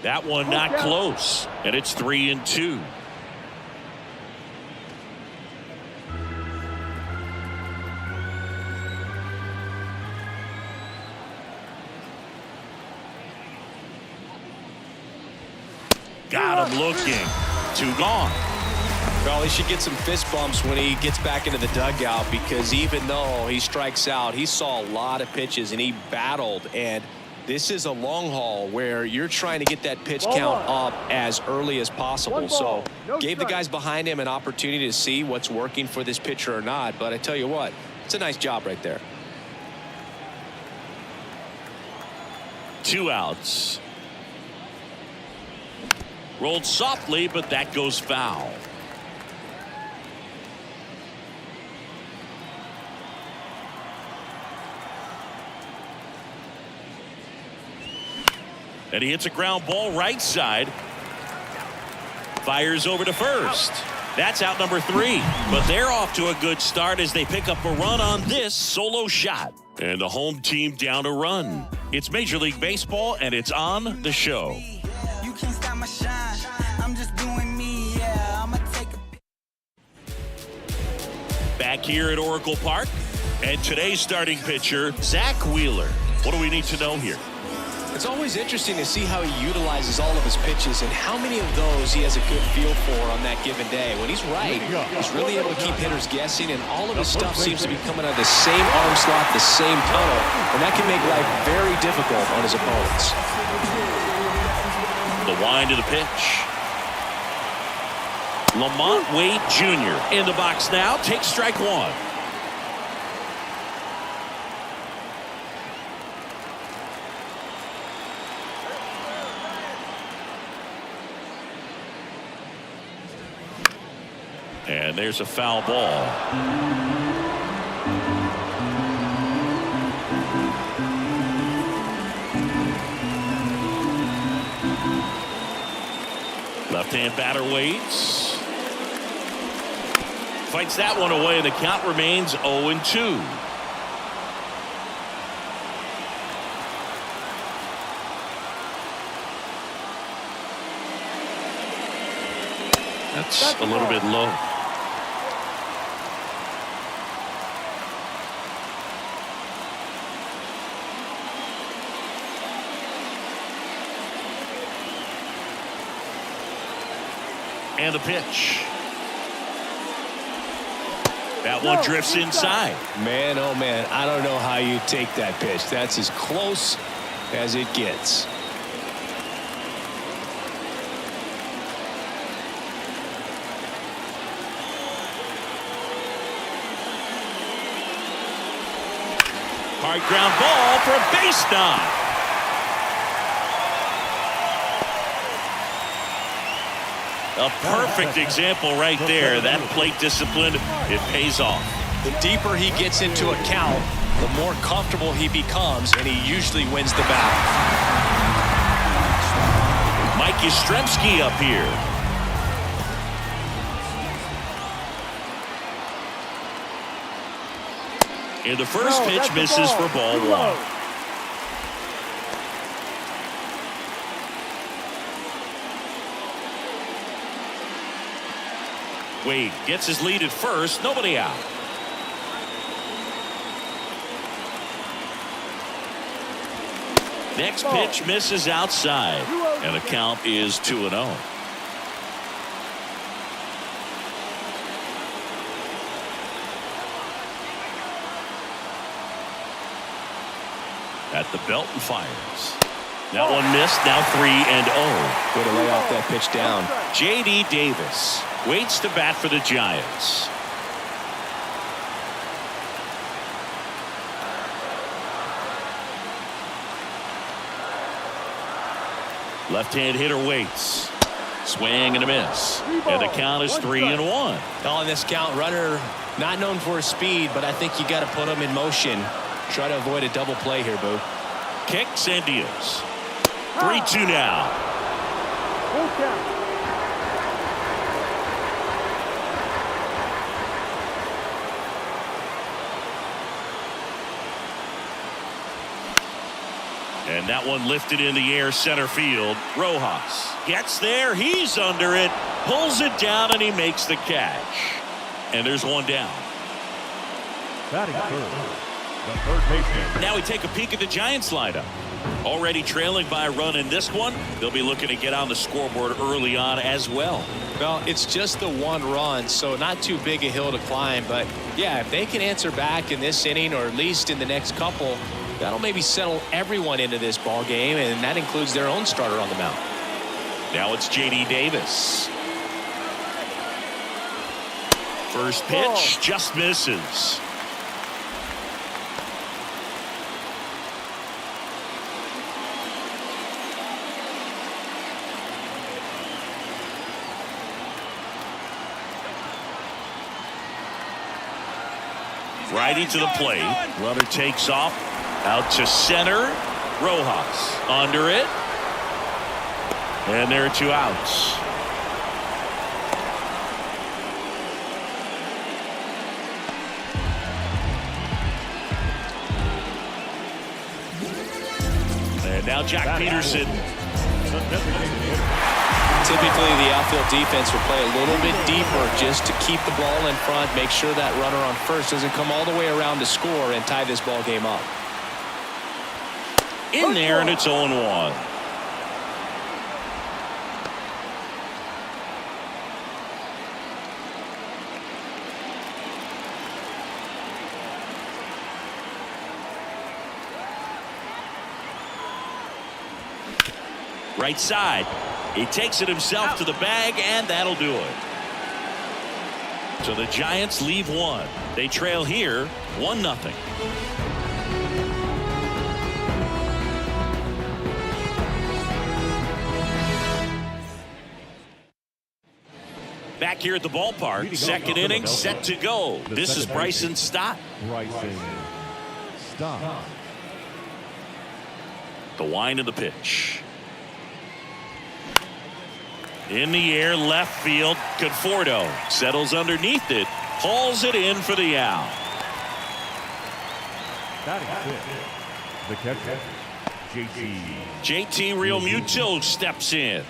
[SPEAKER 1] That one not close, and it's 3-2. Got him looking. 2 gone.
[SPEAKER 2] Well, he should get some fist bumps when he gets back into the dugout, because even though he strikes out, he saw a lot of pitches and he battled. And this is a long haul where you're trying to get that pitch count up as early as possible. So gave the guys behind him an opportunity to see what's working for this pitcher or not. But I tell you what, it's a nice job right there.
[SPEAKER 1] 2 outs. Rolled softly, but that goes foul. And he hits a ground ball right side. Fires over to first. That's out number 3. But they're off to a good start as they pick up a run on this solo shot. And the home team down a run. It's Major League Baseball, and it's on the show.
[SPEAKER 6] You can't stop my shine. I'm just doing me, yeah. I'ma take a
[SPEAKER 1] Back here at Oracle Park, and today's starting pitcher, Zach Wheeler. What do we need to know here?
[SPEAKER 2] It's always interesting to see how he utilizes all of his pitches and how many of those he has a good feel for on that given day. When he's right, he's really able to keep hitters guessing, and all of his stuff seems to be coming out of the same arm slot, the same tunnel, and that can make life very difficult on his opponents.
[SPEAKER 1] The wind of the pitch. Lamont Wade Jr. in the box now. Takes strike 1. And there's a foul ball. Left-hand batter waits. Fights that one away, and the count remains 0-2. That's a little bit low. And the pitch. That one drifts inside.
[SPEAKER 2] Man, oh man, I don't know how you take that pitch. That's as close as it gets.
[SPEAKER 1] Hard ground ball for a base knock. A perfect example right there. That plate discipline, it pays off.
[SPEAKER 2] The deeper he gets into a count, the more comfortable he becomes, and he usually wins the battle.
[SPEAKER 1] Mike Yastrzemski up here. And the first pitch misses for ball 1. Wade gets his lead at first, nobody out. Next pitch misses outside, and the count is 2-0. At the belt and fires. That one missed, now 3-0.
[SPEAKER 2] Way to lay off that pitch down.
[SPEAKER 1] J.D. Davis. waits to bat for the Giants. Left-hand hitter waits. Swing and a miss. And the count is 3-1.
[SPEAKER 2] On this count, runner not known for his speed, but I think you got to put him in motion. Try to avoid a double play here, Boo.
[SPEAKER 1] Kicks and deals. 3-2 now.
[SPEAKER 5] Full count.
[SPEAKER 1] And that one lifted in the air center field. Rojas gets there. He's under it. Pulls it down and he makes the catch. And there's one down.
[SPEAKER 4] Batting third, the third baseman.
[SPEAKER 1] Now we take a peek at the Giants lineup. Already trailing by a run in this one. They'll be looking to get on the scoreboard early on as well.
[SPEAKER 2] Well, it's just the one run, so not too big a hill to climb. But, yeah, if they can answer back in this inning or at least in the next couple, that'll maybe settle everyone into this ball game, and that includes their own starter on the mound.
[SPEAKER 1] Now it's J.D. Davis. First pitch just misses. Righty to the plate. Runner takes off. Out to center. Rojas under it. And there are 2 outs. And now Jack Peterson.
[SPEAKER 4] The designated hitter.
[SPEAKER 2] Typically, the outfield defense will play a little bit deeper just to keep the ball in front, make sure that runner on first doesn't come all the way around to score and tie this ball game up.
[SPEAKER 1] In there, and it's 0-1. Right side. He takes it himself to the bag, and that'll do it. So the Giants leave one. They trail here 1-0. Back here at the ballpark, second inning set to go. This is Bryson Stott.
[SPEAKER 4] Bryson Stott.
[SPEAKER 1] The wind of the pitch. In the air, left field. Conforto settles underneath it, hauls it in for the out.
[SPEAKER 4] Batting fifth, the catcher,
[SPEAKER 1] JT Realmuto steps in.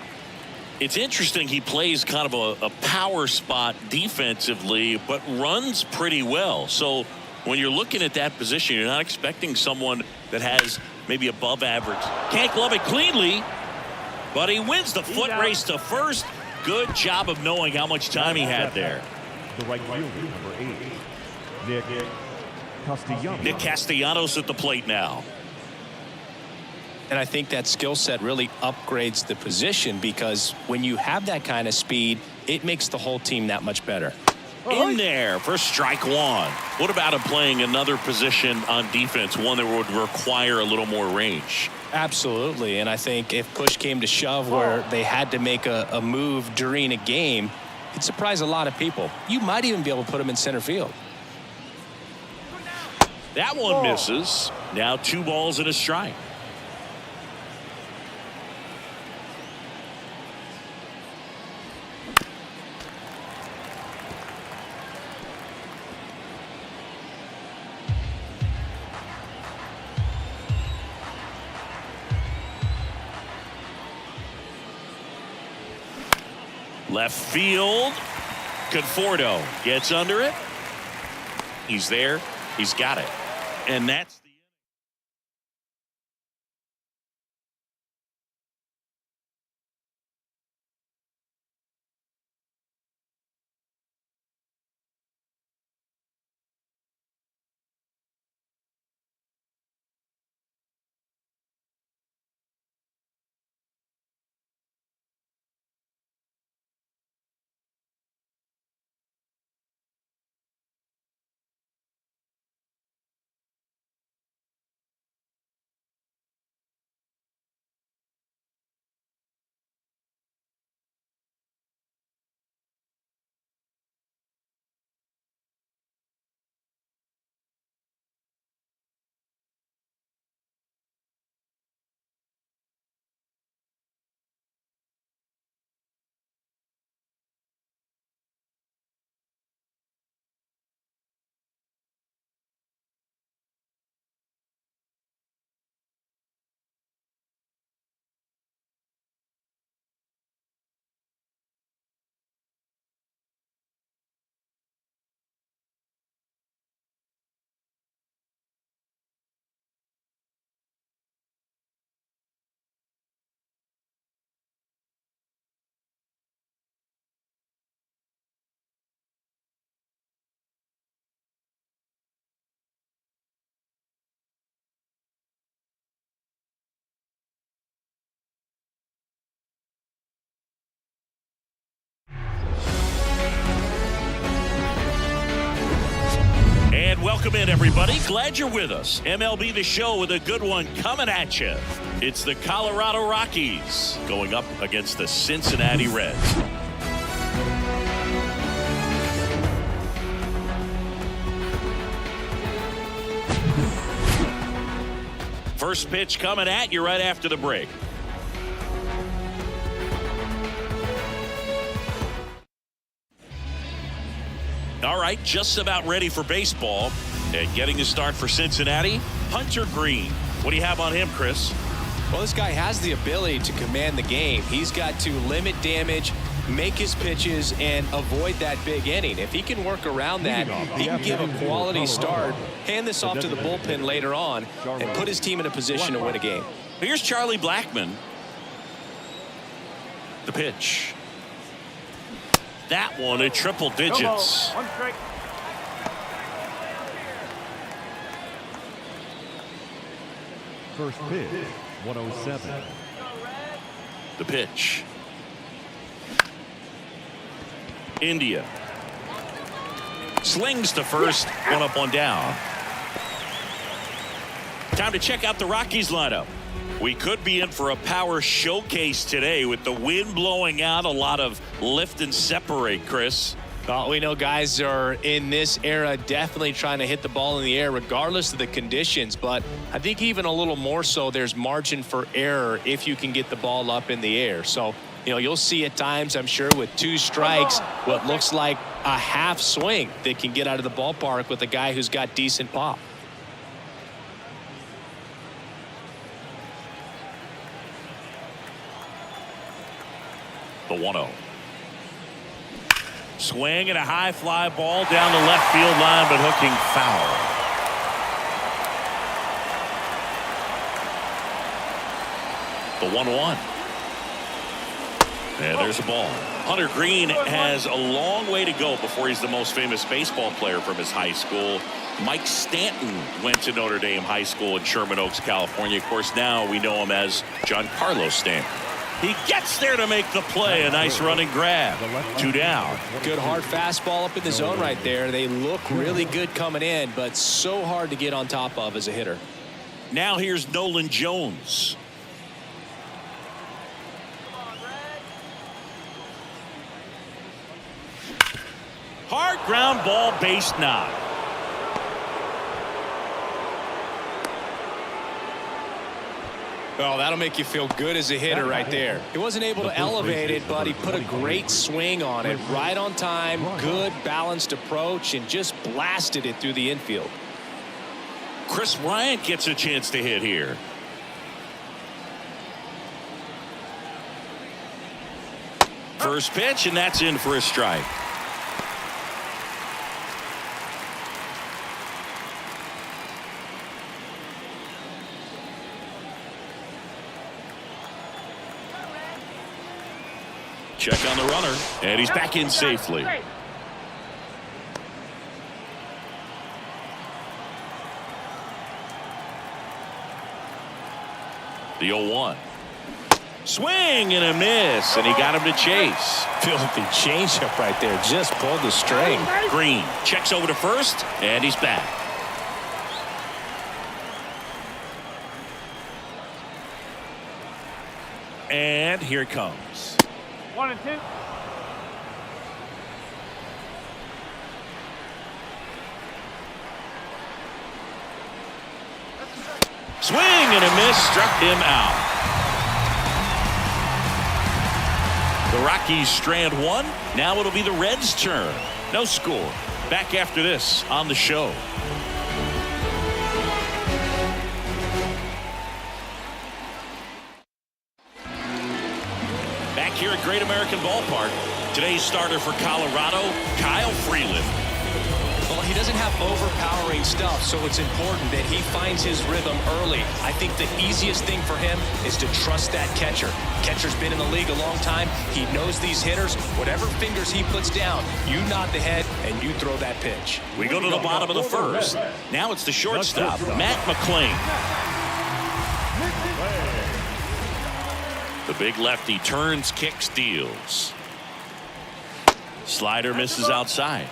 [SPEAKER 1] It's interesting, he plays kind of a power spot defensively, but runs pretty well. So when you're looking at that position, you're not expecting someone that has maybe above average. Can't glove it cleanly, but he wins the foot race to first. Good job of knowing how much time he had there.
[SPEAKER 4] The right fielder, number 8, Nick Castellanos.
[SPEAKER 1] Nick Castellanos at the plate now.
[SPEAKER 2] And I think that skill set really upgrades the position, because when you have that kind of speed, it makes the whole team that much better.
[SPEAKER 1] In there for strike one. What about him playing another position on defense, one that would require a little more range?
[SPEAKER 2] Absolutely. And I think if push came to shove where they had to make a move during a game, it'd surprise a lot of people. You might even be able to put him in center field.
[SPEAKER 1] That one misses. Now 2 balls and a strike. Left field. Conforto gets under it. He's there. He's got it. And that's welcome in, everybody. Glad you're with us. MLB The Show with a good one coming at you. It's the Colorado Rockies going up against the Cincinnati Reds. First pitch coming at you right after the break. All right, just about ready for baseball. And getting the start for Cincinnati, Hunter Green. What do you have on him, Chris?
[SPEAKER 2] Well, this guy has the ability to command the game. He's got to limit damage, make his pitches, and avoid that big inning. If he can work around that, he can give a quality start, hand this off to the bullpen later on, and put his team in a position to win a game.
[SPEAKER 1] Here's Charlie Blackmon. The pitch. That one at triple digits.
[SPEAKER 5] One strike.
[SPEAKER 4] First pitch, 107.
[SPEAKER 1] The pitch. India. Slings to first, one up, one down. Time to check out the Rockies lineup. We could be in for a power showcase today with the wind blowing out, a lot of lift and separate, Chris.
[SPEAKER 2] Well, we know guys are in this era definitely trying to hit the ball in the air regardless of the conditions, but I think even a little more so there's margin for error if you can get the ball up in the air. So, you'll see at times, I'm sure, with 2 strikes, what looks like a half swing that can get out of the ballpark with a guy who's got decent pop.
[SPEAKER 1] The 1-0. Swing and a high fly ball down the left field line, but hooking foul. The 1-1. And there's a ball. Hunter Green has a long way to go before he's the most famous baseball player from his high school. Mike Stanton went to Notre Dame High School in Sherman Oaks, California. Of course, now we know him as Giancarlo Stanton. He gets there to make the play. A nice running grab. 2 down.
[SPEAKER 2] Good hard fastball up in the zone right there. They look really good coming in, but so hard to get on top of as a hitter.
[SPEAKER 1] Now here's Nolan Jones. Hard ground ball, base knock.
[SPEAKER 2] Oh, that'll make you feel good as a hitter right there. He wasn't able to elevate it, but he put a great swing on it. Right on time, good balanced approach, and just blasted it through the infield.
[SPEAKER 1] Chris Bryant gets a chance to hit here. First pitch, and that's in for a strike. Check on the runner, and he's back in safely. The 0-1. Swing and a miss, and he got him to chase.
[SPEAKER 2] Filthy changeup right there. Just pulled the string.
[SPEAKER 1] Green checks over to first, and he's back. And here it comes.
[SPEAKER 5] 1 and 2.
[SPEAKER 1] Swing and a miss, struck him out. The Rockies strand 1. Now it'll be the Reds' turn. No score. Back after this on the show. Back here at Great American Ballpark, today's starter for Colorado, Kyle Freeland.
[SPEAKER 2] Well, he doesn't have overpowering stuff, so it's important that he finds his rhythm early. I think the easiest thing for him is to trust that catcher. Catcher's been in the league a long time. He knows these hitters. Whatever fingers he puts down, you nod the head and you throw that pitch.
[SPEAKER 1] We go to the bottom of the first. Now it's the shortstop, Matt McClain. The big lefty turns, kicks, deals. Slider misses outside.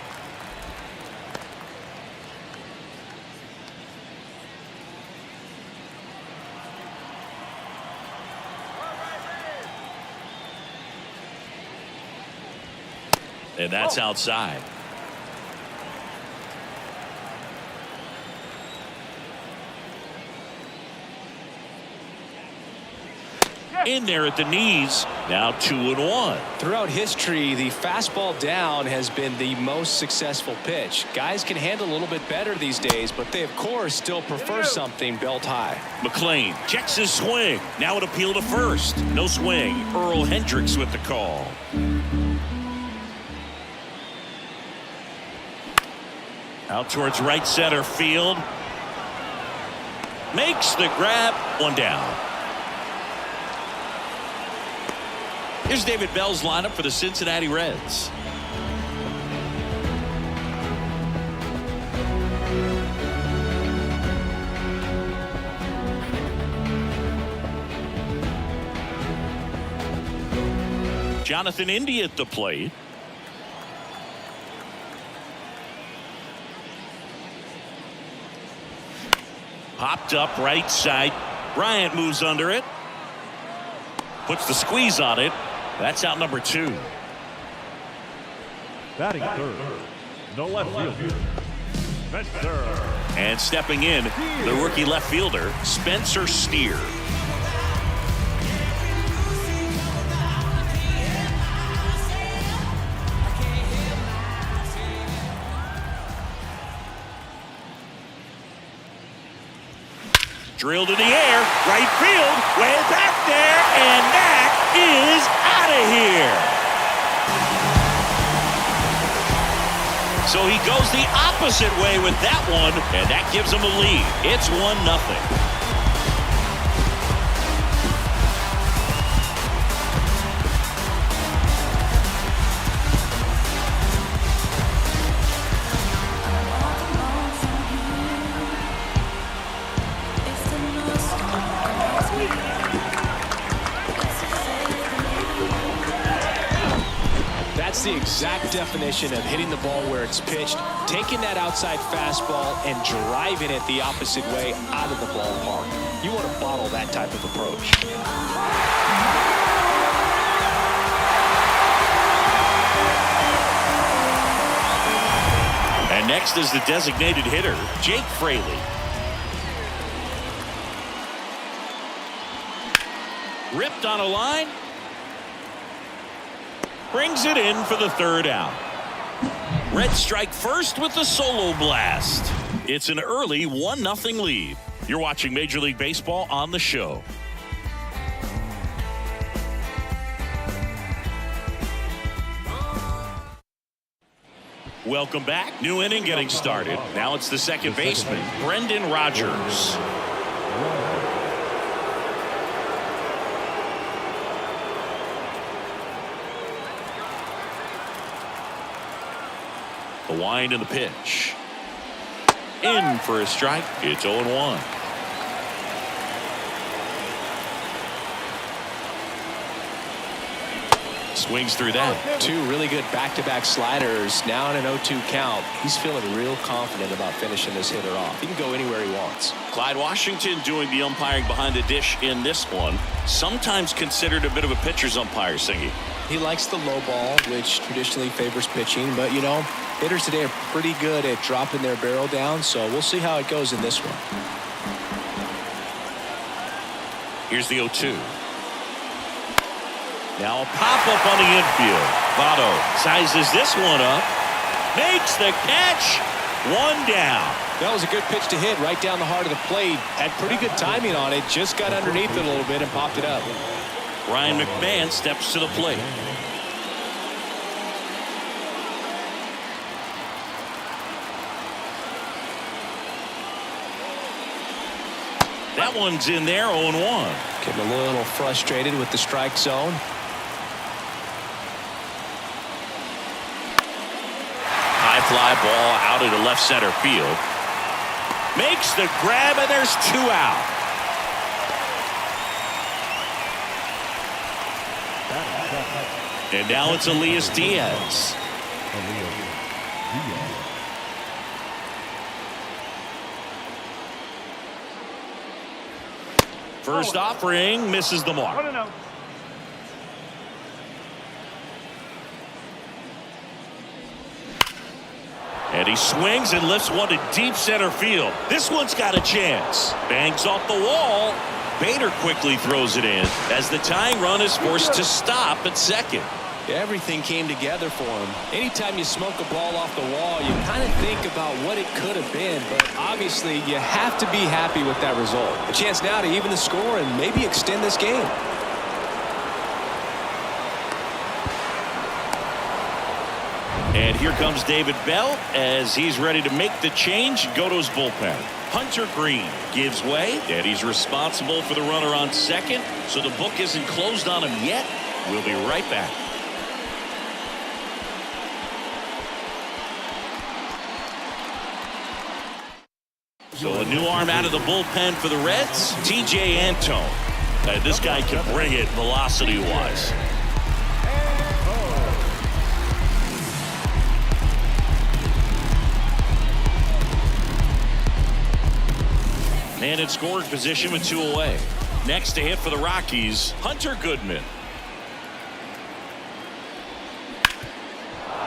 [SPEAKER 1] And that's outside. In there at the knees. Now 2-1.
[SPEAKER 2] Throughout history, the fastball down has been the most successful pitch. Guys can handle a little bit better these days, but they, of course, still prefer something belt high.
[SPEAKER 1] McLean checks his swing. Now an appeal to first. No swing. Earl Hendricks with the call. Out towards right center field. Makes the grab. One down. Here's David Bell's lineup for the Cincinnati Reds. Jonathan India at the plate. Popped up right side. Bryant moves under it. Puts the squeeze on it. That's out number 2.
[SPEAKER 4] Batting third, no left fielder, Spencer.
[SPEAKER 1] And stepping in, the rookie left fielder, Spencer Steer. Drilled in the air, right field, way back there, and that is out of here. So he goes the opposite way with that one, and that gives him a lead. It's 1-0.
[SPEAKER 2] That's the exact definition of hitting the ball where it's pitched, taking that outside fastball and driving it the opposite way out of the ballpark. You want to bottle that type of approach.
[SPEAKER 1] And next is the designated hitter, Jake Fraley. Ripped on a line. Brings it in for the third out. Reds strike first with the solo blast. It's an early 1-0 lead. You're watching Major League Baseball on the show. Welcome back. New inning getting started. Now it's the second baseman, Brendan Rodgers. The wind and the pitch. In for a strike. It's 0-1. Swings through that.
[SPEAKER 2] 2 really good back-to-back sliders. Now in an 0-2 count. He's feeling real confident about finishing this hitter off. He can go anywhere he wants.
[SPEAKER 1] Clyde Washington doing the umpiring behind the dish in this one. Sometimes considered a bit of a pitcher's umpire, Singy.
[SPEAKER 2] He likes the low ball, which traditionally favors pitching. But, you know, hitters today are pretty good at dropping their barrel down. So we'll see how it goes in this one.
[SPEAKER 1] Here's the 0-2. Now a pop-up on the infield. Votto sizes this one up. Makes the catch. One down.
[SPEAKER 2] That was a good pitch to hit right down the heart of the plate. Had pretty good timing on it. Just got underneath it a little bit and popped it up.
[SPEAKER 1] Ryan McMahon steps to the plate. That one's in there, 0-1.
[SPEAKER 2] Getting a little frustrated with the strike zone.
[SPEAKER 1] High fly ball out into left center field. Makes the grab, and there's 2 out. And now it's Elias Diaz. First offering misses the mark. And he swings and lifts one to deep center field. This one's got a chance. Bangs off the wall. Bader quickly throws it in as the tying run is forced to stop at second.
[SPEAKER 2] Everything came together for him. Anytime you smoke a ball off the wall, you kind of think about what it could have been, but obviously you have to be happy with that result. A chance now to even the score and maybe extend this game.
[SPEAKER 1] And here comes David Bell as he's ready to make the change and go to his bullpen. Hunter Green gives way, and he's responsible for the runner on second, so the book isn't closed on him yet. We'll be right back. So a new arm out of the bullpen for the Reds, TJ Antone. This guy can bring it velocity-wise. And in scoring position with 2 away. Next to hit for the Rockies, Hunter Goodman.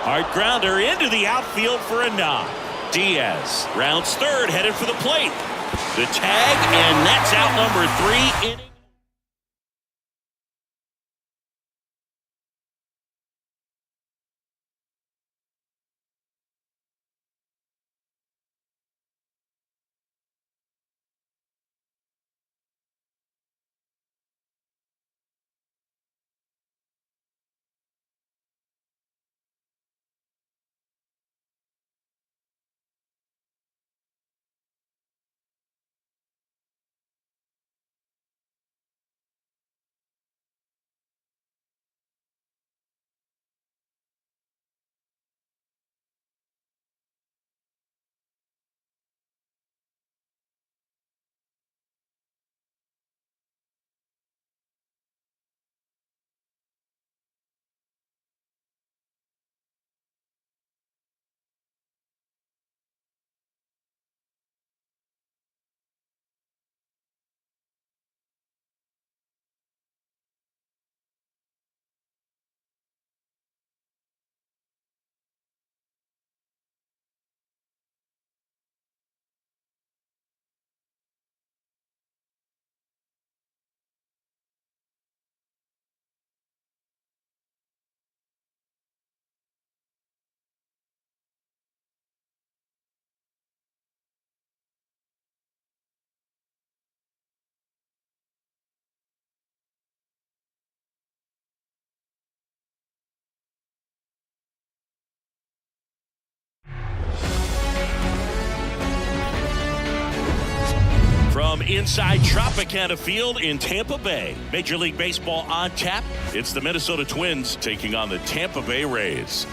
[SPEAKER 1] Hard grounder into the outfield for a knock. Diaz rounds third, headed for the plate. The tag, and that's out number 3 inning. From inside Tropicana Field in Tampa Bay, Major League Baseball on tap. It's the Minnesota Twins taking on the Tampa Bay Rays.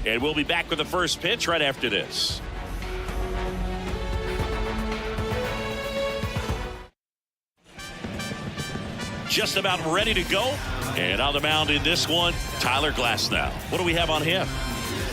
[SPEAKER 1] And we'll be back with the first pitch right after this. Just about ready to go. And on the mound in this one, Tyler Glasnow. What do we have on him?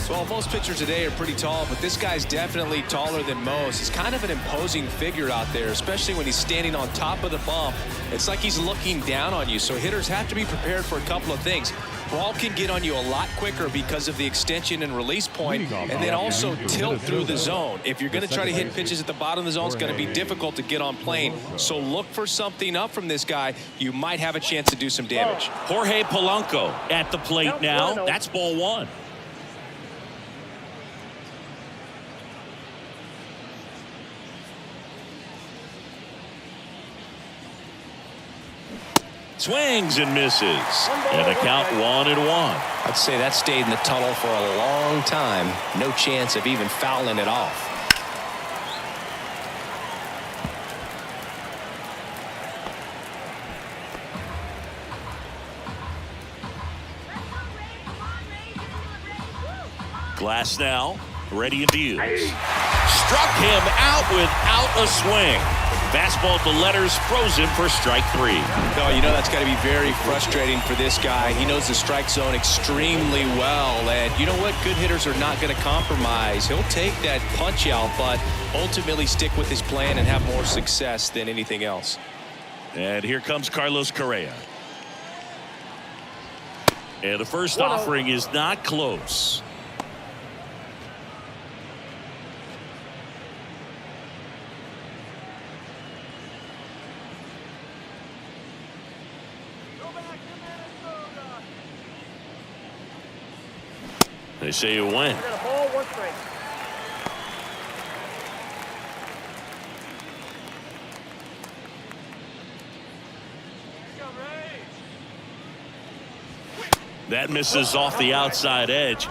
[SPEAKER 2] Well, most pitchers today are pretty tall, but this guy's definitely taller than most. He's kind of an imposing figure out there, especially when he's standing on top of the bump. It's like he's looking down on you, so hitters have to be prepared for a couple of things. Ball can get on you a lot quicker because of the extension and release point, and then also tilt through the zone. If you're going to try to hit pitches at the bottom of the zone, it's going to be difficult to get on plane. So look for something up from this guy. You might have a chance to do some damage.
[SPEAKER 1] Jorge Polanco at the plate now. That's ball 1. Swings and misses. And the count 1-1.
[SPEAKER 2] I'd say that stayed in the tunnel for a long time. No chance of even fouling it off.
[SPEAKER 1] Glasnow ready and deals. Struck him out without a swing. Fastball at the letters, frozen for strike 3.
[SPEAKER 2] No, you know that's got to be very frustrating for this guy. He knows the strike zone extremely well. And you know what? Good hitters are not going to compromise. He'll take that punch out, but ultimately stick with his plan and have more success than anything else.
[SPEAKER 1] And here comes Carlos Correa. And the first offering is not close. They say you win.
[SPEAKER 5] Got a ball, 1 strike.
[SPEAKER 1] That misses off the outside edge.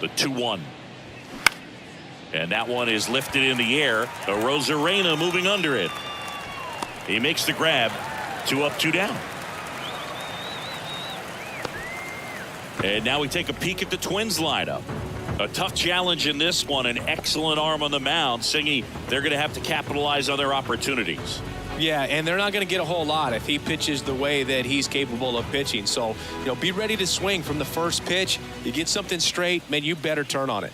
[SPEAKER 1] The 2-1. And that one is lifted in the air. Arozarena moving under it. He makes the grab. 2 up, 2 down. And now we take a peek at the Twins lineup. A tough challenge in this one. An excellent arm on the mound. Singy, they're going to have to capitalize on their opportunities.
[SPEAKER 2] Yeah, and they're not going to get a whole lot if he pitches the way that he's capable of pitching. So, you know, be ready to swing from the first pitch. You get something straight, man, you better turn on it.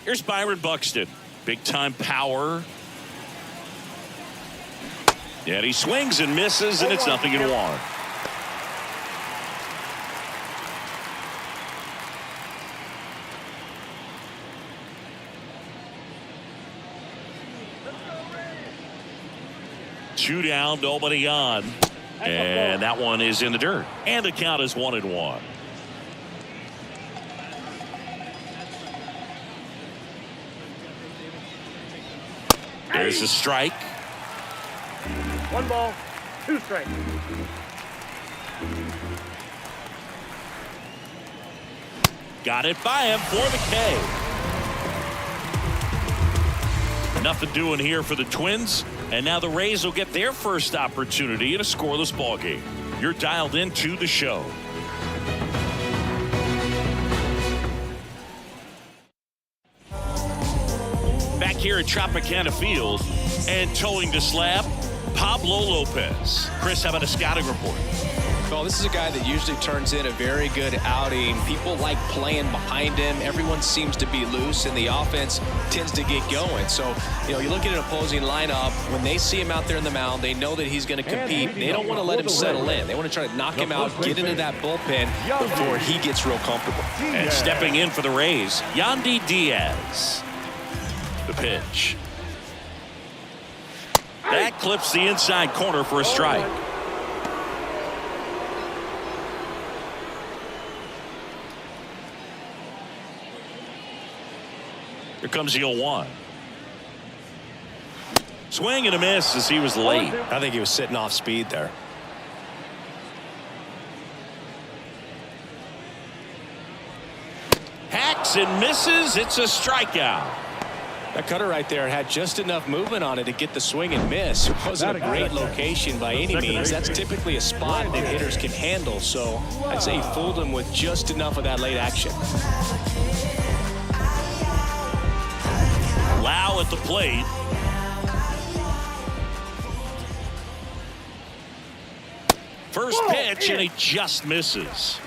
[SPEAKER 1] Here's Byron Buxton. Big time power. Yeah, he swings and misses, and it's 0-1. Two down, nobody on. And that one is in the dirt. And the count is 1-1. There's a strike.
[SPEAKER 5] 1 ball, 2 strikes.
[SPEAKER 1] Got it by him for the K. Nothing doing here for the Twins. And now the Rays will get their first opportunity in a scoreless ball game. You're dialed into the show. Back here at Tropicana Field and towing the slab, Pablo Lopez. Chris, how about a scouting report?
[SPEAKER 2] Well, this is a guy that usually turns in a very good outing. People like playing behind him. Everyone seems to be loose, and the offense tends to get going. So, you know, you look at an opposing lineup, when they see him out there in the mound, they know that he's going to compete. They don't want to let him settle in. They want to try to knock him out, get into that bullpen before he gets real comfortable.
[SPEAKER 1] And stepping in for the Rays, Yandy Diaz. The pitch. That clips the inside corner for a strike. Here comes the 0-1. Swing and a miss as he was late.
[SPEAKER 2] I think he was sitting off speed there.
[SPEAKER 1] Hacks and misses. It's a strikeout.
[SPEAKER 2] That cutter right there had just enough movement on it to get the swing and miss. It wasn't a great location by any means. That's typically a spot that hitters can handle. So I'd say he fooled him with just enough of that late action.
[SPEAKER 1] Lau at the plate. First pitch, and he just misses.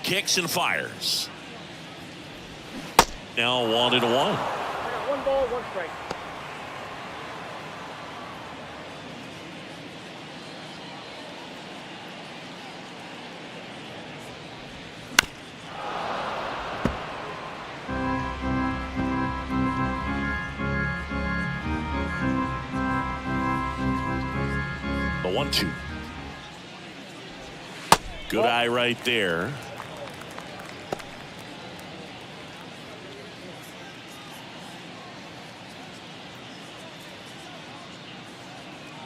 [SPEAKER 1] Kicks and fires. Now 1-1.
[SPEAKER 5] 1 ball, 1 strike.
[SPEAKER 1] The 1-2. Good eye right there.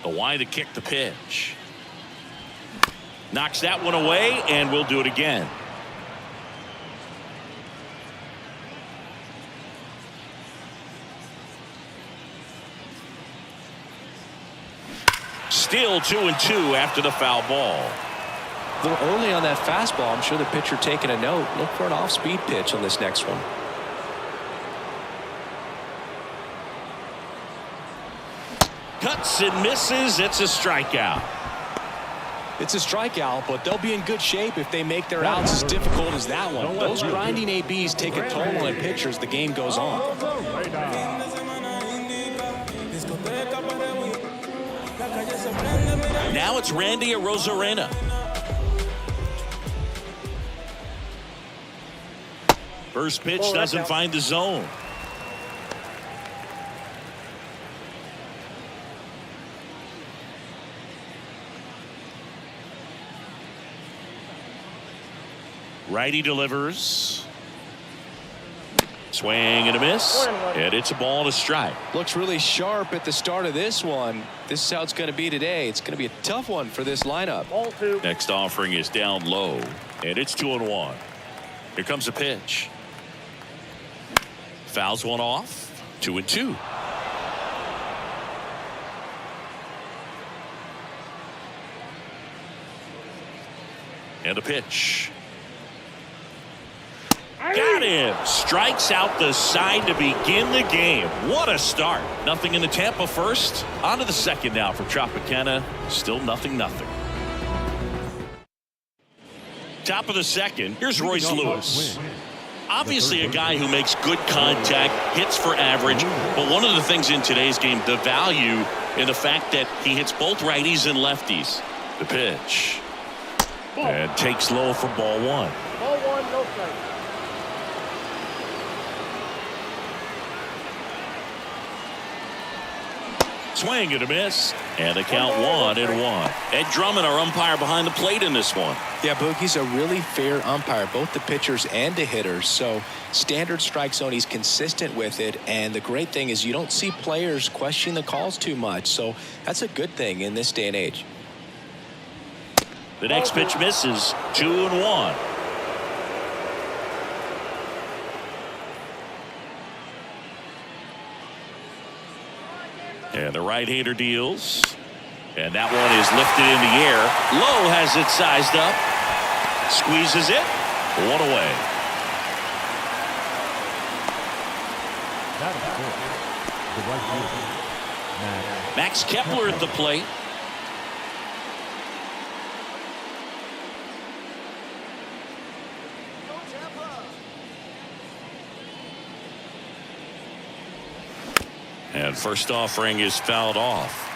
[SPEAKER 1] The wind to kick the pitch. Knocks that one away, and we'll do it again. Still 2-2 after the foul ball.
[SPEAKER 2] A little early on that fastball. I'm sure the pitcher taking a note. Look for an off-speed pitch on this next one.
[SPEAKER 1] Cuts and misses. It's a strikeout.
[SPEAKER 2] It's a strikeout, but they'll be in good shape if they make their outs as difficult as that one. Those grinding ABs take a toll on pitchers as the game goes on.
[SPEAKER 1] Now it's Randy Arozarena. First pitch doesn't find the zone. Righty delivers. Swing and a miss. And it's a ball and a strike.
[SPEAKER 2] Looks really sharp at the start of this one. This is how it's going to be today. It's going to be a tough one for this lineup.
[SPEAKER 5] Ball 2.
[SPEAKER 1] Next offering is down low. And it's 2-1. Here comes a pitch. Fouls one off. 2-2. And a pitch. Got him. Strikes out the side to begin the game. What a start. Nothing in the Tampa first. On to the second now for Tropicana. Still 0-0. Top of the second. Here's Royce Lewis. Obviously a guy who makes good contact, hits for average. But one of the things in today's game, the value in the fact that he hits both righties and lefties. The pitch. And takes low for ball 1.
[SPEAKER 5] Ball 1, no strike.
[SPEAKER 1] Swing and a miss. And the count 1-1. Ed Drummond, our umpire behind the plate in this one.
[SPEAKER 2] Yeah, Boog, he's a really fair umpire, both the pitchers and the hitters. So standard strike zone, he's consistent with it. And the great thing is you don't see players questioning the calls too much. So that's a good thing in this day and age.
[SPEAKER 1] The next pitch misses. 2-1. And the right-hander deals. And that one is lifted in the air. Lowe has it sized up. Squeezes it. 1 away.
[SPEAKER 4] That is good. The right fielder,
[SPEAKER 1] Max Kepler at the plate. And first offering is fouled off.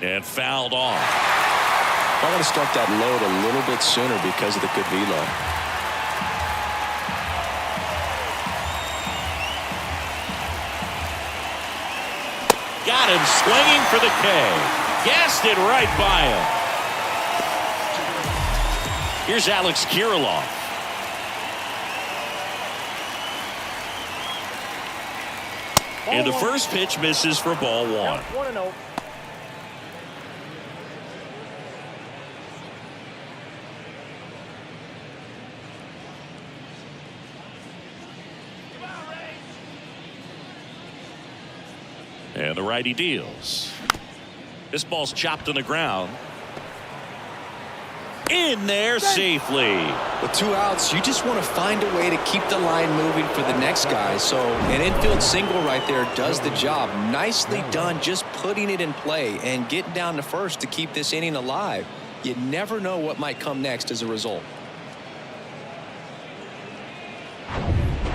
[SPEAKER 1] And fouled off.
[SPEAKER 2] I want to start that load a little bit sooner because of the good velo.
[SPEAKER 1] Got him swinging for the K. Gassed it right by him. Here's Alex Kirilloff. And the first pitch misses for ball 1.
[SPEAKER 5] 1-0.
[SPEAKER 1] And the righty deals. This ball's chopped on the ground. In there safely.
[SPEAKER 2] With 2 outs, you just want to find a way to keep the line moving for the next guy. So an infield single right there does the job. Nicely done, just putting it in play and getting down to first to keep this inning alive. You never know what might come next as a result.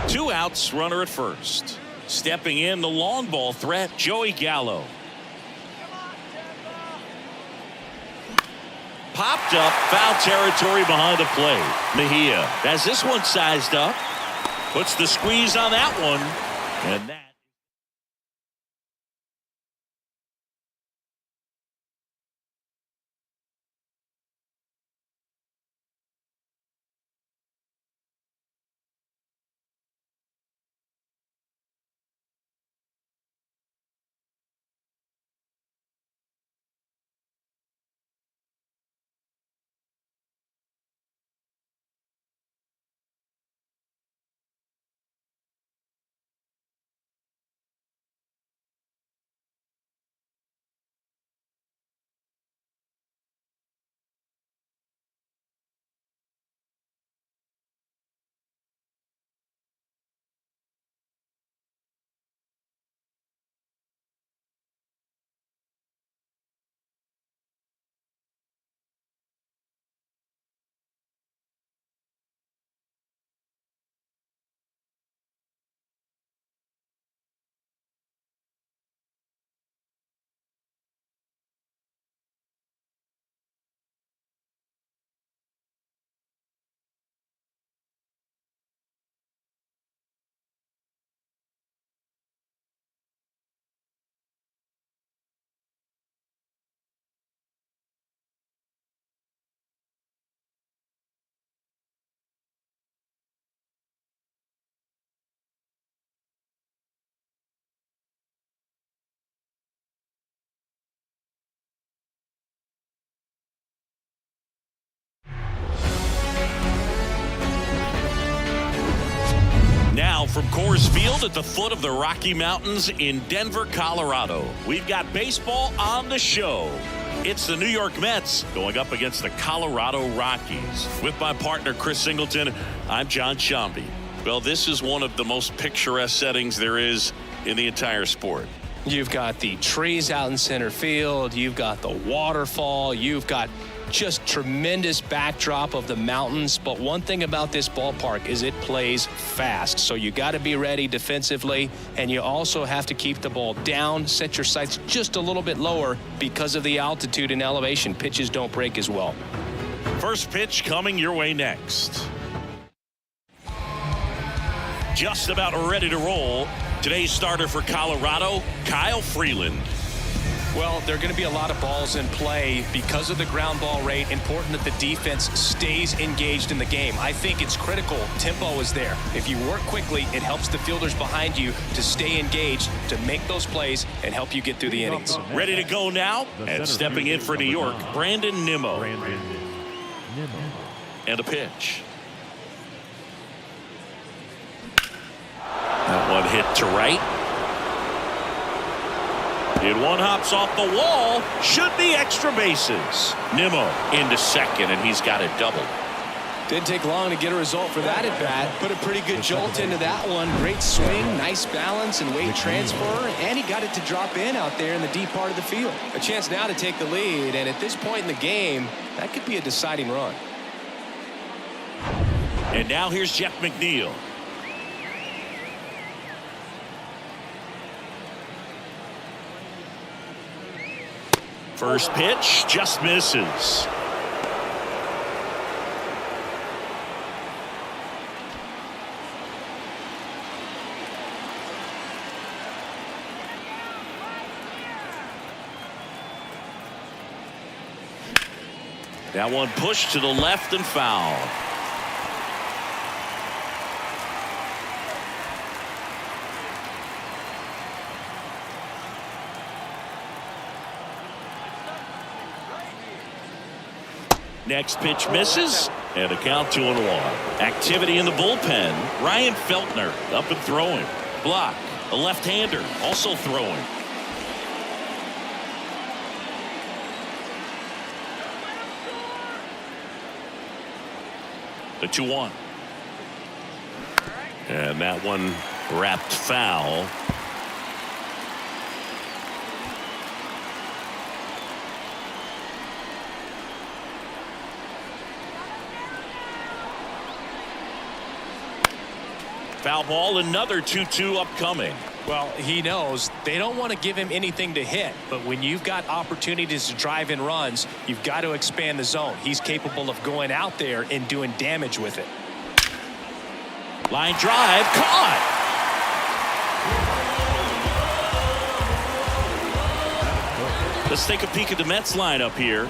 [SPEAKER 1] 2 outs, runner at first. Stepping in, the long ball threat, Joey Gallo. Popped up, foul territory behind the plate. Mejia has this one sized up. Puts the squeeze on that one. And that. from Coors Field at the foot of the Rocky Mountains in Denver, Colorado. We've got baseball on the show. It's the New York Mets going up against the Colorado Rockies. With my partner, Chris Singleton, I'm John Shambi. Well, this is one of the most picturesque settings there is in the entire sport.
[SPEAKER 2] You've got the trees out in center field. You've got the waterfall. You've got just tremendous backdrop of the mountains. But one thing about this ballpark is it plays fast. So you got to be ready defensively, and you also have to keep the ball down, set your sights just a little bit lower because of the altitude and elevation. Pitches don't break as well.
[SPEAKER 1] First pitch coming your way next. Just about ready to roll. Today's starter for Colorado, Kyle Freeland.
[SPEAKER 2] Well, there are going to be a lot of balls in play because of the ground ball rate. Important that the defense stays engaged in the game. I think it's critical. Tempo is there. If you work quickly, it helps the fielders behind you to stay engaged, to make those plays, and help you get through the innings.
[SPEAKER 1] Ready to go now, and stepping in for New York, Brandon Nimmo. And a pitch. That one hit to right. And one hops off the wall. Should be extra bases. Nimmo into second, and he's got it doubled.
[SPEAKER 2] Didn't take long to get a result for that at bat. Put a pretty good jolt into that one. Great swing, nice balance and weight transfer, and he got it to drop in out there in the deep part of the field. A chance now to take the lead, and at this point in the game, that could be a deciding run.
[SPEAKER 1] And now here's Jeff McNeil. First pitch just misses. That one pushed to the left and foul. Next pitch misses, and a count 2-1. Activity in the bullpen. Ryan Feltner up and throwing. Block. A left-hander also throwing. The 2-1. And that one wrapped foul. Foul ball, another 2-2 upcoming.
[SPEAKER 2] Well, he knows they don't want to give him anything to hit, but when you've got opportunities to drive in runs, you've got to expand the zone. He's capable of going out there and doing damage with it.
[SPEAKER 1] Line drive, caught. Let's take a peek at the Mets lineup here.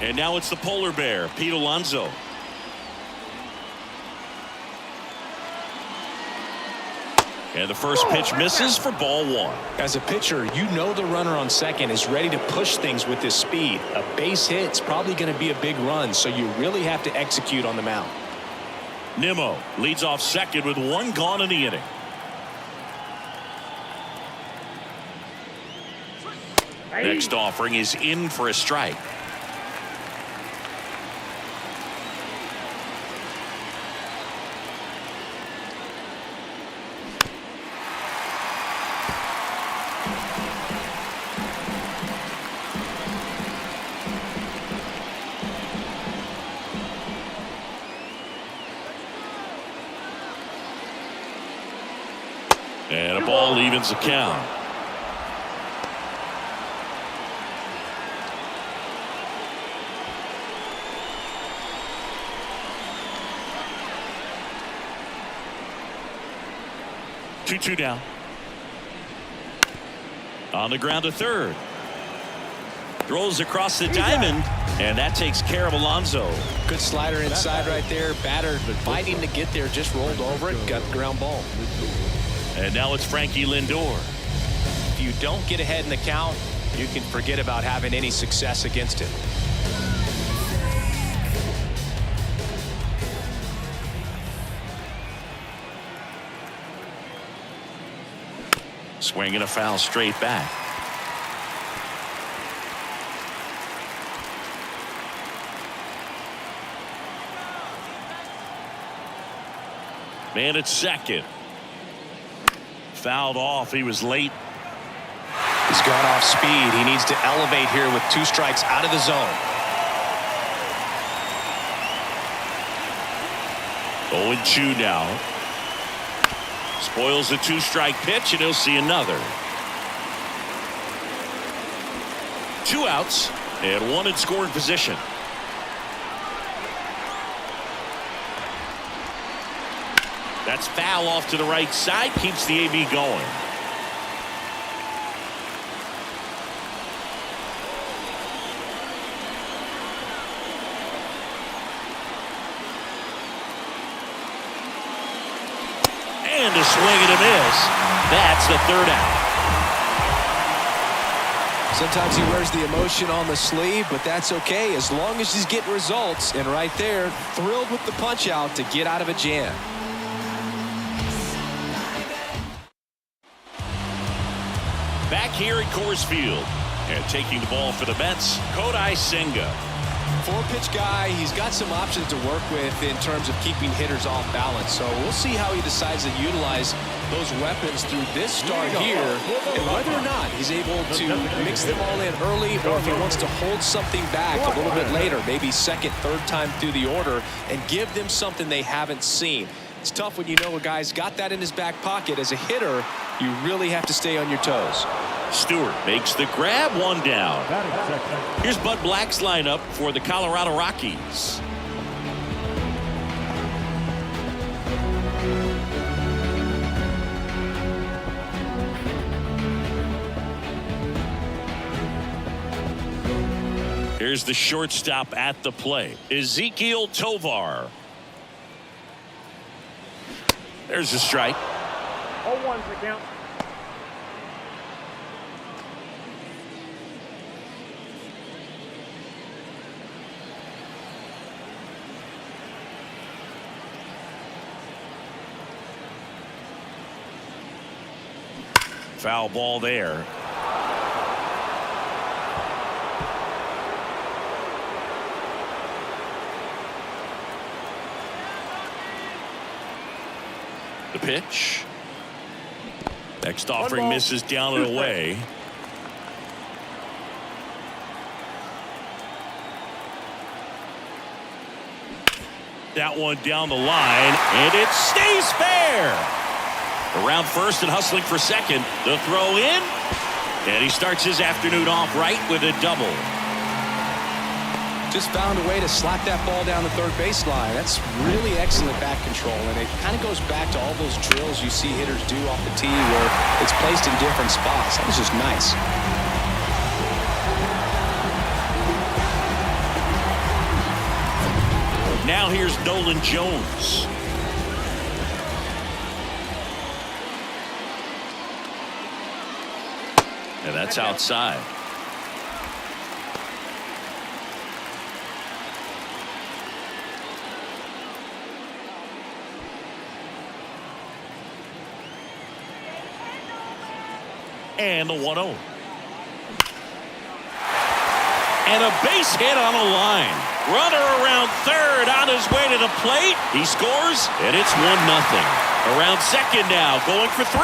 [SPEAKER 1] And now it's the polar bear, Pete Alonso. And the first pitch misses for ball one.
[SPEAKER 2] As a pitcher, you know the runner on second is ready to push things with his speed. A base hit's probably going to be a big run, so you really have to execute on the mound.
[SPEAKER 1] Nimmo leads off second with one gone in the inning. Next offering is in for a strike. And a ball evens the count. Two down. On the ground to third. Throws across the diamond, and that takes care of Alonso.
[SPEAKER 2] Good slider inside right there. Batter fighting to get there, just rolled over it, got the ground ball.
[SPEAKER 1] And now it's Frankie Lindor.
[SPEAKER 2] If you don't get ahead in the count, you can forget about having any success against it.
[SPEAKER 1] Swinging a foul straight back. Man at second. Fouled off. He was late.
[SPEAKER 2] He's gone off speed. He needs to elevate here with 2 strikes out of the zone.
[SPEAKER 1] 0-2 now. Spoils the 2-strike pitch, and he'll see another. 2 outs and 1 in scoring position. That's foul off to the right side. Keeps the AB going. And a swing and a miss. That's the 3rd out.
[SPEAKER 2] Sometimes he wears the emotion on the sleeve, but that's okay as long as he's getting results. And right there, thrilled with the punch out to get out of a jam.
[SPEAKER 1] Back here at Coors Field. And taking the ball for the Mets, Kodai Senga.
[SPEAKER 2] 4-pitch guy. He's got some options to work with in terms of keeping hitters off balance. So we'll see how he decides to utilize those weapons through this start here, and whether or not he's able to mix them all in early, or if he wants to hold something back a little bit later, maybe 2nd, 3rd time through the order, and give them something they haven't seen. It's tough when you know a guy's got that in his back pocket. As a hitter, you really have to stay on your toes.
[SPEAKER 1] Stewart makes the grab, 1 down. Here's Bud Black's lineup for the Colorado Rockies. Here's the shortstop at the plate, Ezekiel Tovar. There's a strike.
[SPEAKER 5] 0-1's the count.
[SPEAKER 1] Foul ball there. The pitch. Next offering misses down and away. That one down the line, and it stays fair. Around first and hustling for second. The throw in, and he starts his afternoon off right with a double.
[SPEAKER 2] Just found a way to slap that ball down the 3rd baseline. That's really excellent bat control, and it kind of goes back to all those drills you see hitters do off the tee where it's placed in different spots. That was just nice.
[SPEAKER 1] Now here's Nolan Jones. And that's outside. And the 1-0. And a base hit on a line. Runner around third on his way to the plate. He scores, and it's 1-0. Around second now, going for 3.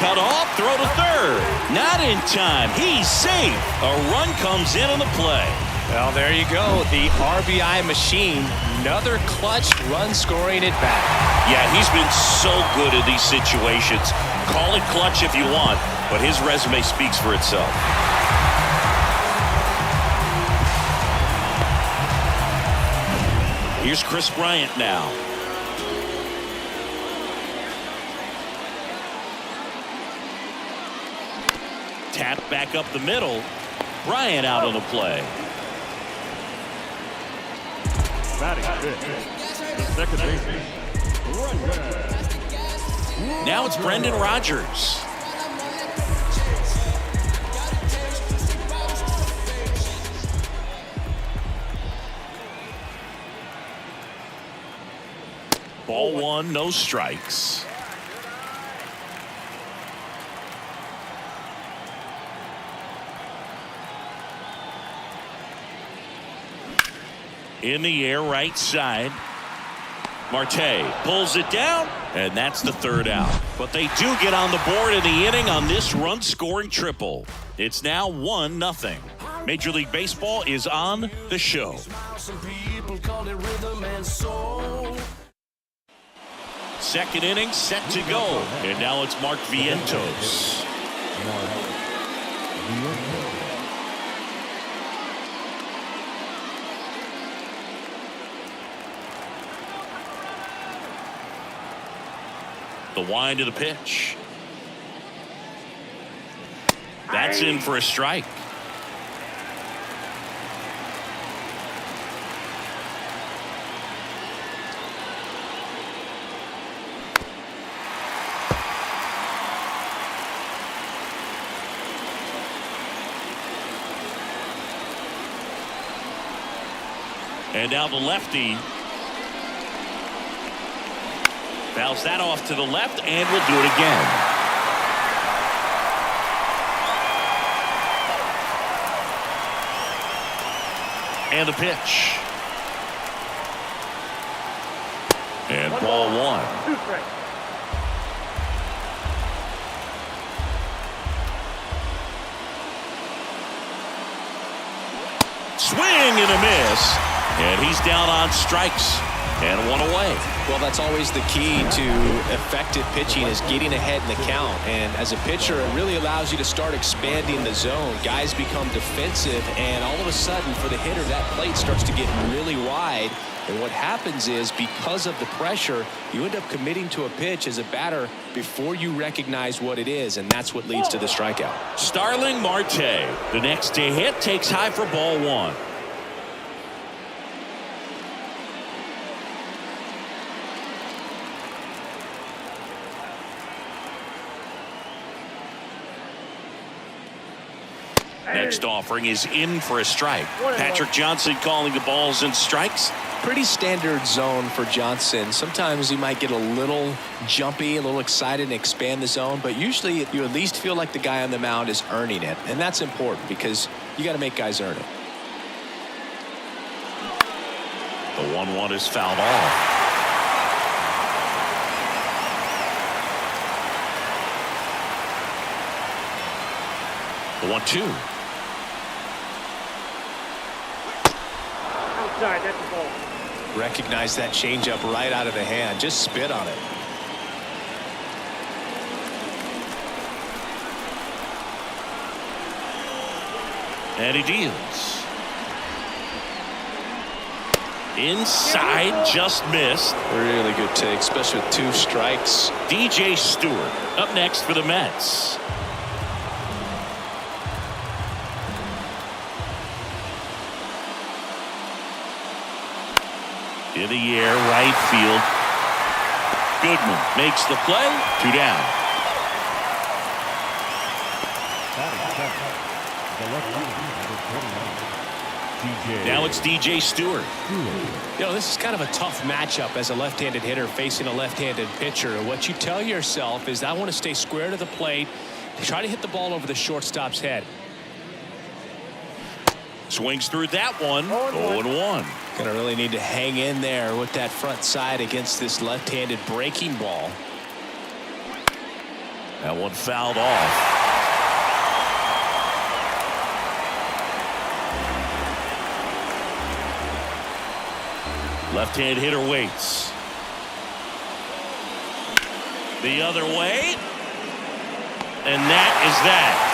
[SPEAKER 1] Cut off, throw to third. Not in time. He's safe. A run comes in on the play.
[SPEAKER 2] Well, there you go. The RBI machine. Another clutch run scoring at bat.
[SPEAKER 1] Yeah, he's been so good in these situations. Call it clutch if you want, but his resume speaks for itself. Here's Chris Bryant now. Tap back up the middle. Bryant out on the play.
[SPEAKER 4] Batting fifth, the second baseman,
[SPEAKER 1] Now it's Brendan Rodgers. Ball one, no strikes. In the air, right side. Marte pulls it down, and that's the third out. But they do get on the board in the inning on this run-scoring triple. It's now 1-0. Major League Baseball is on the show. Second inning set to go, and now it's Mark Vientos. The wind of the pitch. That's in for a strike. And now the lefty fouls that off to the left, and will do it again. And the pitch. And ball one. Swing and a miss. And he's down on strikes. And one away.
[SPEAKER 2] Well, that's always the key to effective pitching, is getting ahead in the count. And as a pitcher, it really allows you to start expanding the zone. Guys become defensive, and all of a sudden, for the hitter, that plate starts to get really wide. And what happens is, because of the pressure, you end up committing to a pitch as a batter before you recognize what it is, and that's what leads to the strikeout.
[SPEAKER 1] Starling Marte, the next to hit, takes high for ball one. Next offering is in for a strike. Patrick Johnson calling the balls and strikes.
[SPEAKER 2] Pretty standard zone for Johnson. Sometimes he might get a little jumpy, a little excited, and expand the zone, but usually you at least feel like the guy on the mound is earning it, and that's important because you got to make guys earn it.
[SPEAKER 1] The 1-1 is fouled off. The 1-2.
[SPEAKER 5] Outside, that's the ball.
[SPEAKER 2] Recognize that changeup right out of the hand. Just spit on it.
[SPEAKER 1] And he deals. Inside, just missed.
[SPEAKER 2] Really good take, especially with 2 strikes.
[SPEAKER 1] DJ Stewart up next for the Mets. In the air, right field. Goodman makes the play. 2 down. Now it's DJ Stewart.
[SPEAKER 2] You know, this is kind of a tough matchup as a left-handed hitter facing a left-handed pitcher. What you tell yourself is, I want to stay square to the plate, try to hit the ball over the shortstop's head.
[SPEAKER 1] Swings through that one. 0-1.
[SPEAKER 2] Gonna really need to hang in there with that front side against this left-handed breaking ball.
[SPEAKER 1] That one fouled off. Left-hand hitter waits. The other way. And that is that.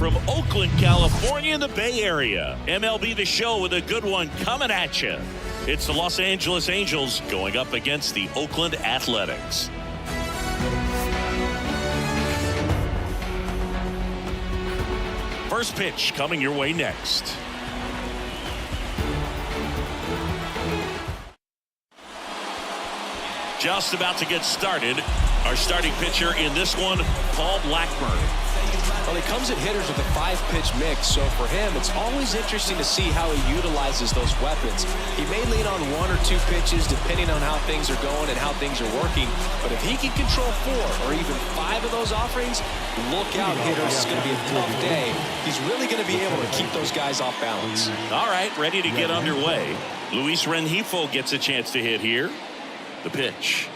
[SPEAKER 1] from Oakland, California in the Bay Area. MLB The Show with a good one coming at you. It's the Los Angeles Angels going up against the Oakland Athletics. First pitch coming your way next. Just about to get started. Our starting pitcher in this one, Paul Blackburn.
[SPEAKER 2] Well, he comes at hitters with a 5-pitch mix, so for him, it's always interesting to see how he utilizes those weapons. He may lean on 1 or 2 pitches depending on how things are going and how things are working, but if he can control 4 or even 5 of those offerings, look out, hitters. It's going to be a tough day. He's really going to be able to keep those guys off balance.
[SPEAKER 1] All right, ready to get underway. Luis Rengifo gets a chance to hit here. The pitch.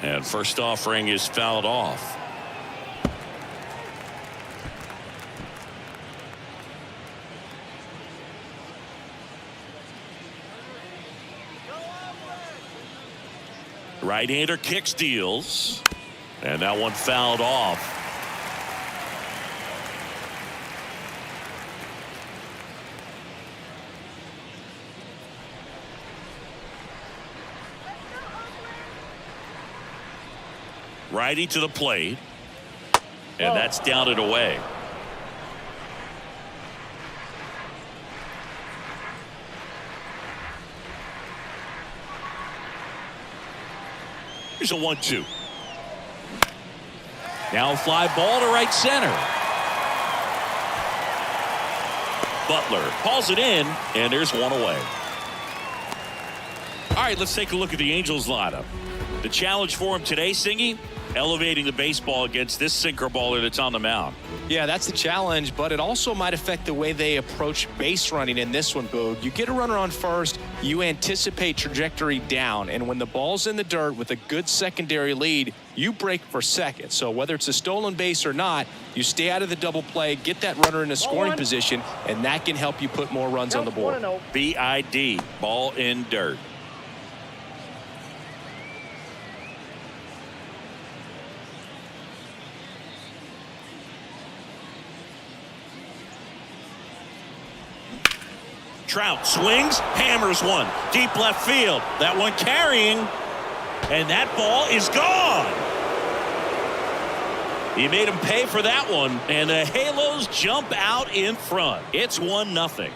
[SPEAKER 1] And first offering is fouled off. Right-hander kicks, deals. And that one fouled off. Righty to the plate. And that's down and away. Here's a 1-2. Now a fly ball to right center. Butler hauls it in, and there's one away. All right, let's take a look at the Angels lineup. The challenge for him today, Singy, elevating the baseball against this sinker baller that's on the mound.
[SPEAKER 2] Yeah, that's the challenge, but it also might affect the way they approach base running in this one, Boog. You get a runner on first, you anticipate trajectory down, and when the ball's in the dirt with a good secondary lead, you break for second. So whether it's a stolen base or not, you stay out of the double play, get that runner in a scoring position, and that can help you put more runs on the board.
[SPEAKER 1] BID, ball in dirt. Trout swings, hammers one, deep left field. That one carrying, and that ball is gone. He made him pay for that one, and the Halos jump out in front. It's 1-0.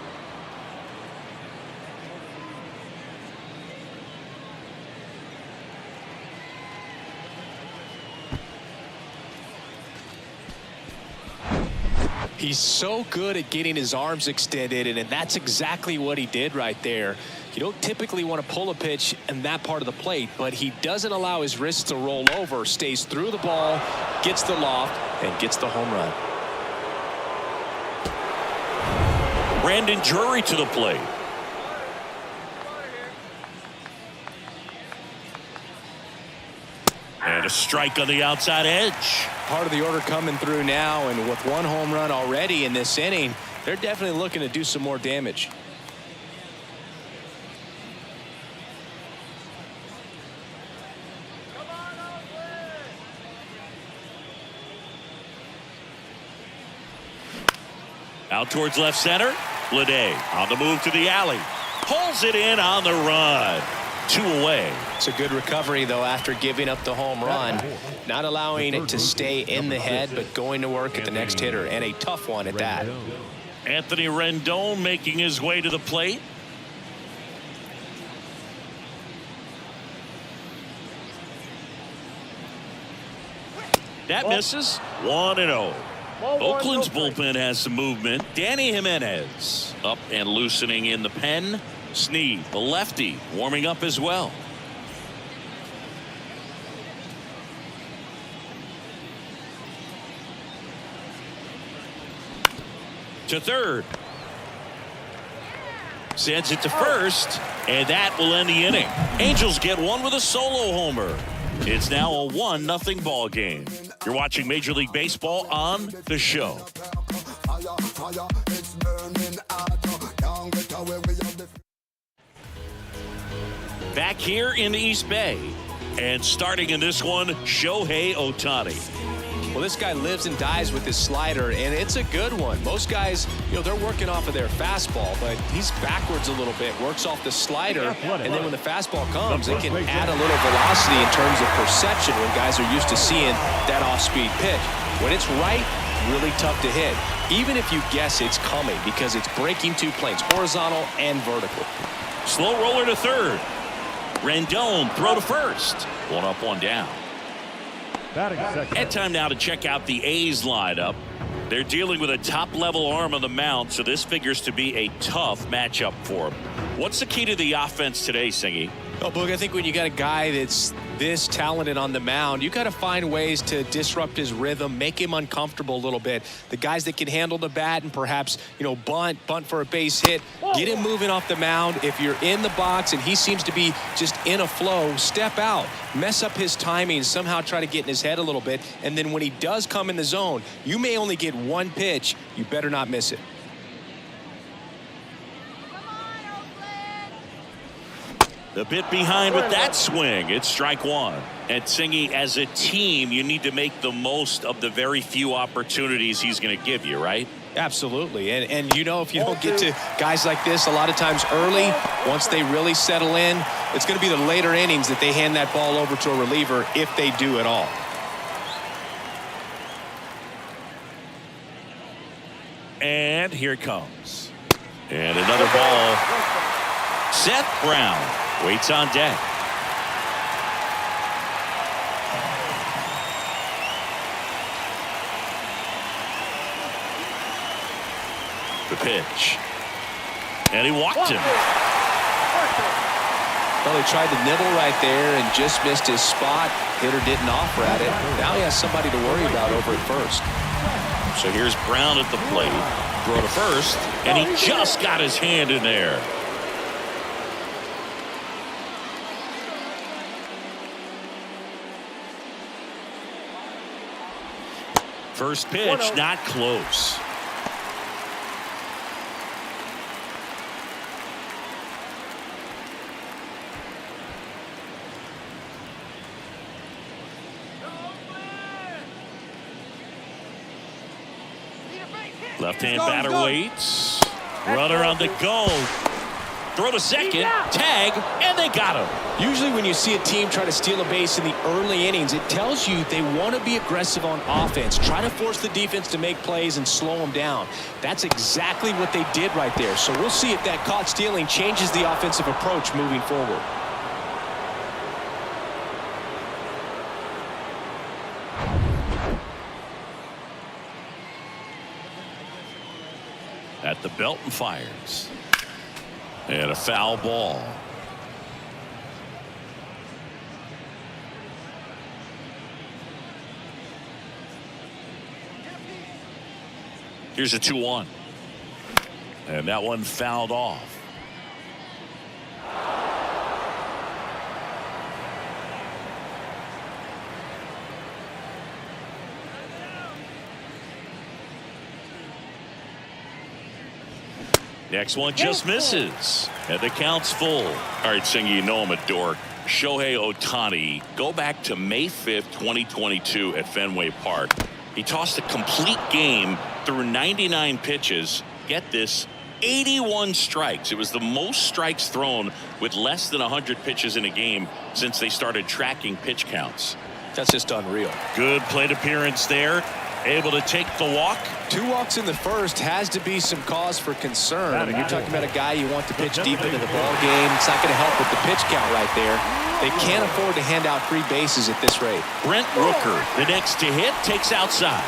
[SPEAKER 2] He's so good at getting his arms extended, and that's exactly what he did right there. You don't typically want to pull a pitch in that part of the plate, but he doesn't allow his wrists to roll over, stays through the ball, gets the loft, and gets the home run.
[SPEAKER 1] Brandon Drury to the plate. And a strike on the outside edge.
[SPEAKER 2] Part of the order coming through now, and with 1 home run already in this inning, they're definitely looking to do some more damage.
[SPEAKER 1] Out towards left center. Bleday on the move to the alley. Pulls it in on the run. 2 away.
[SPEAKER 2] It's a good recovery, though, after giving up the home run. Not allowing it to stay in the head, but going to work at the next hitter, and a tough one at that.
[SPEAKER 1] Anthony Rendon making his way to the plate. That misses. 1-0. Oakland's bullpen has some movement. Danny Jimenez up and loosening in the pen. Snead, the lefty, warming up as well. To third. Sends it to first, and that will end the inning. Angels get one with a solo homer. It's now a 1-0 ball game. You're watching Major League Baseball on The Show. Back here in the East Bay, and starting in this one, Shohei Ohtani.
[SPEAKER 2] Well, this guy lives and dies with his slider, and it's a good one. Most guys, they're working off of their fastball, but he's backwards a little bit, works off the slider, and then when the fastball comes, it can add a little velocity in terms of perception when guys are used to seeing that off-speed pitch. When it's right, really tough to hit, even if you guess it's coming, because it's breaking two planes, horizontal and vertical.
[SPEAKER 1] Slow roller to third. Rendon throw to first. 1 up, 1 down. And time now to check out the A's lineup. They're dealing with a top-level arm on the mound, so this figures to be a tough matchup for them. What's the key to the offense today, Singy?
[SPEAKER 2] Oh, Boog, I think when you got a guy that's this talented on the mound, you got to find ways to disrupt his rhythm, make him uncomfortable a little bit. The guys that can handle the bat and perhaps, bunt for a base hit, get him moving off the mound. If you're in the box and he seems to be just in a flow, step out, mess up his timing, somehow try to get in his head a little bit. And then when he does come in the zone, you may only get one pitch. You better not miss it.
[SPEAKER 1] The bit behind with that swing. It's strike 1. And Singy, as a team, you need to make the most of the very few opportunities he's going to give you, right?
[SPEAKER 2] Absolutely. And if you don't get to guys like this a lot of times early, once they really settle in, it's going to be the later innings that they hand that ball over to a reliever, if they do at all.
[SPEAKER 1] And here it comes. And another ball. Seth Brown waits on deck. The pitch. And he walked him.
[SPEAKER 2] Well, he tried to nibble right there and just missed his spot. Hitter didn't offer at it. Now he has somebody to worry about over at first.
[SPEAKER 1] So here's Brown at the plate. Throw to first. And he just got his hand in there. First pitch, not close. Left-hand batter waits. Runner on the go. Throw to second, tag, and they got him.
[SPEAKER 2] Usually when you see a team try to steal a base in the early innings, it tells you they want to be aggressive on offense. Try to force the defense to make plays and slow them down. That's exactly what they did right there. So we'll see if that caught stealing changes the offensive approach moving forward.
[SPEAKER 1] At the belt and fires. And a foul ball. Here's a 2-1. And that one fouled off. Next one just misses. And the count's full. All right, Singy, you know I'm a dork. Shohei Ohtani, go back to May 5th, 2022 at Fenway Park. He tossed a complete game through 99 pitches. Get this, 81 strikes. It was the most strikes thrown with less than 100 pitches in a game since they started tracking pitch counts.
[SPEAKER 2] That's just unreal.
[SPEAKER 1] Good plate appearance there. Able to take the walk.
[SPEAKER 2] 2 walks in the first has to be some cause for concern. I mean, you're talking about a guy you want to pitch deep into the ball game. It's not going to help with the pitch count right there. They can't afford to hand out free bases at this rate.
[SPEAKER 1] Brent Rooker, the next to hit, takes outside.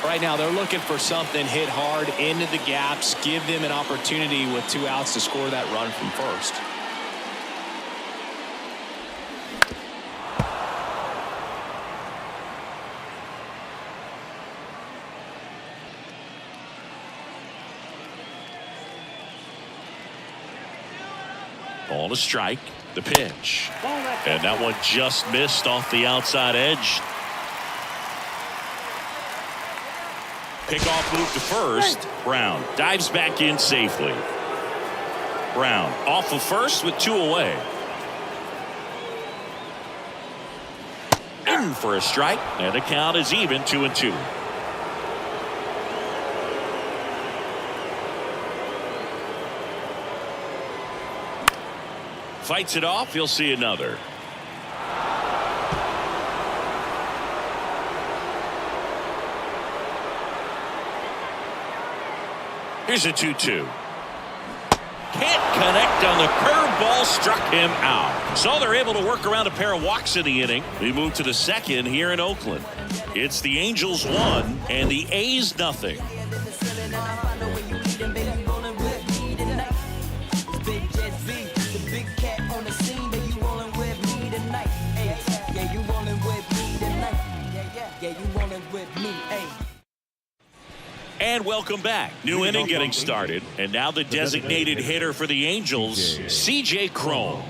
[SPEAKER 2] Right now, they're looking for something hit hard into the gaps, give them an opportunity with 2 outs to score that run from first.
[SPEAKER 1] Ball to strike, the pitch. And that one just missed off the outside edge. Pickoff move to first. Brown dives back in safely. Brown off of first with 2 away. In in for a strike, and the count is even 2-2. Fights it off. You'll see another. Here's a 2-2. Can't connect on the curveball, struck him out. So they're able to work around a pair of walks in the inning. We move to the second here in Oakland. It's the Angels 1 and the A's nothing. And welcome back. New inning getting started. And now the designated hitter for the Angels, C.J. Cron.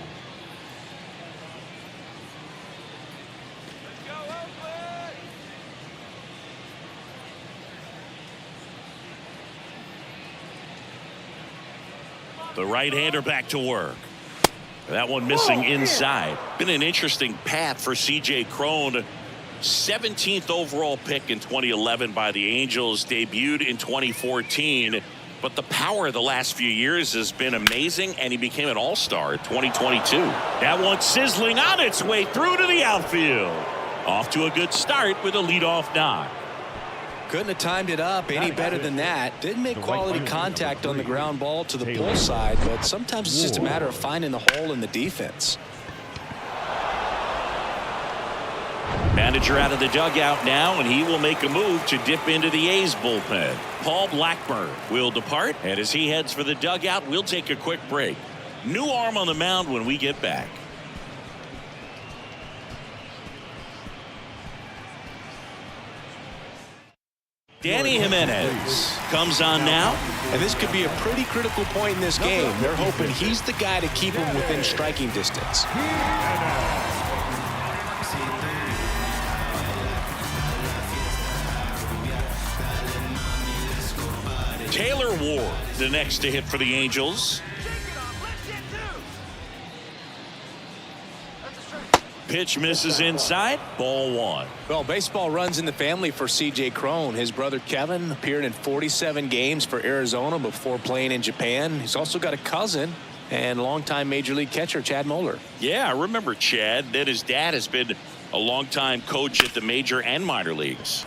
[SPEAKER 1] The right-hander back to work. That one missing inside. Been an interesting path for C.J. Cron. 17th overall pick in 2011 by the Angels, debuted in 2014, but the power of the last few years has been amazing, and he became an all-star in 2022. That one sizzling on its way through to the outfield. Off to a good start with a leadoff knock.
[SPEAKER 2] Couldn't have timed it up any better than that. Didn't make quality contact on the ground ball to the pull side, but sometimes it's just a matter of finding the hole in the defense.
[SPEAKER 1] Manager out of the dugout now, and he will make a move to dip into the A's bullpen. Paul Blackburn will depart, and as he heads for the dugout, we'll take a quick break. New arm on the mound when we get back. Danny Jimenez comes on now.
[SPEAKER 2] And this could be a pretty critical point in this game. They're hoping he's the guy to keep him within striking distance.
[SPEAKER 1] Taylor Ward, the next to hit for the Angels. Pitch misses inside. Ball one.
[SPEAKER 2] Well, baseball runs in the family for C.J. Cron. His brother Kevin appeared in 47 games for Arizona before playing in Japan. He's also got a cousin and longtime Major League catcher Chad Moeller.
[SPEAKER 1] Yeah, I remember Chad. That his dad has been a longtime coach at the major and minor leagues.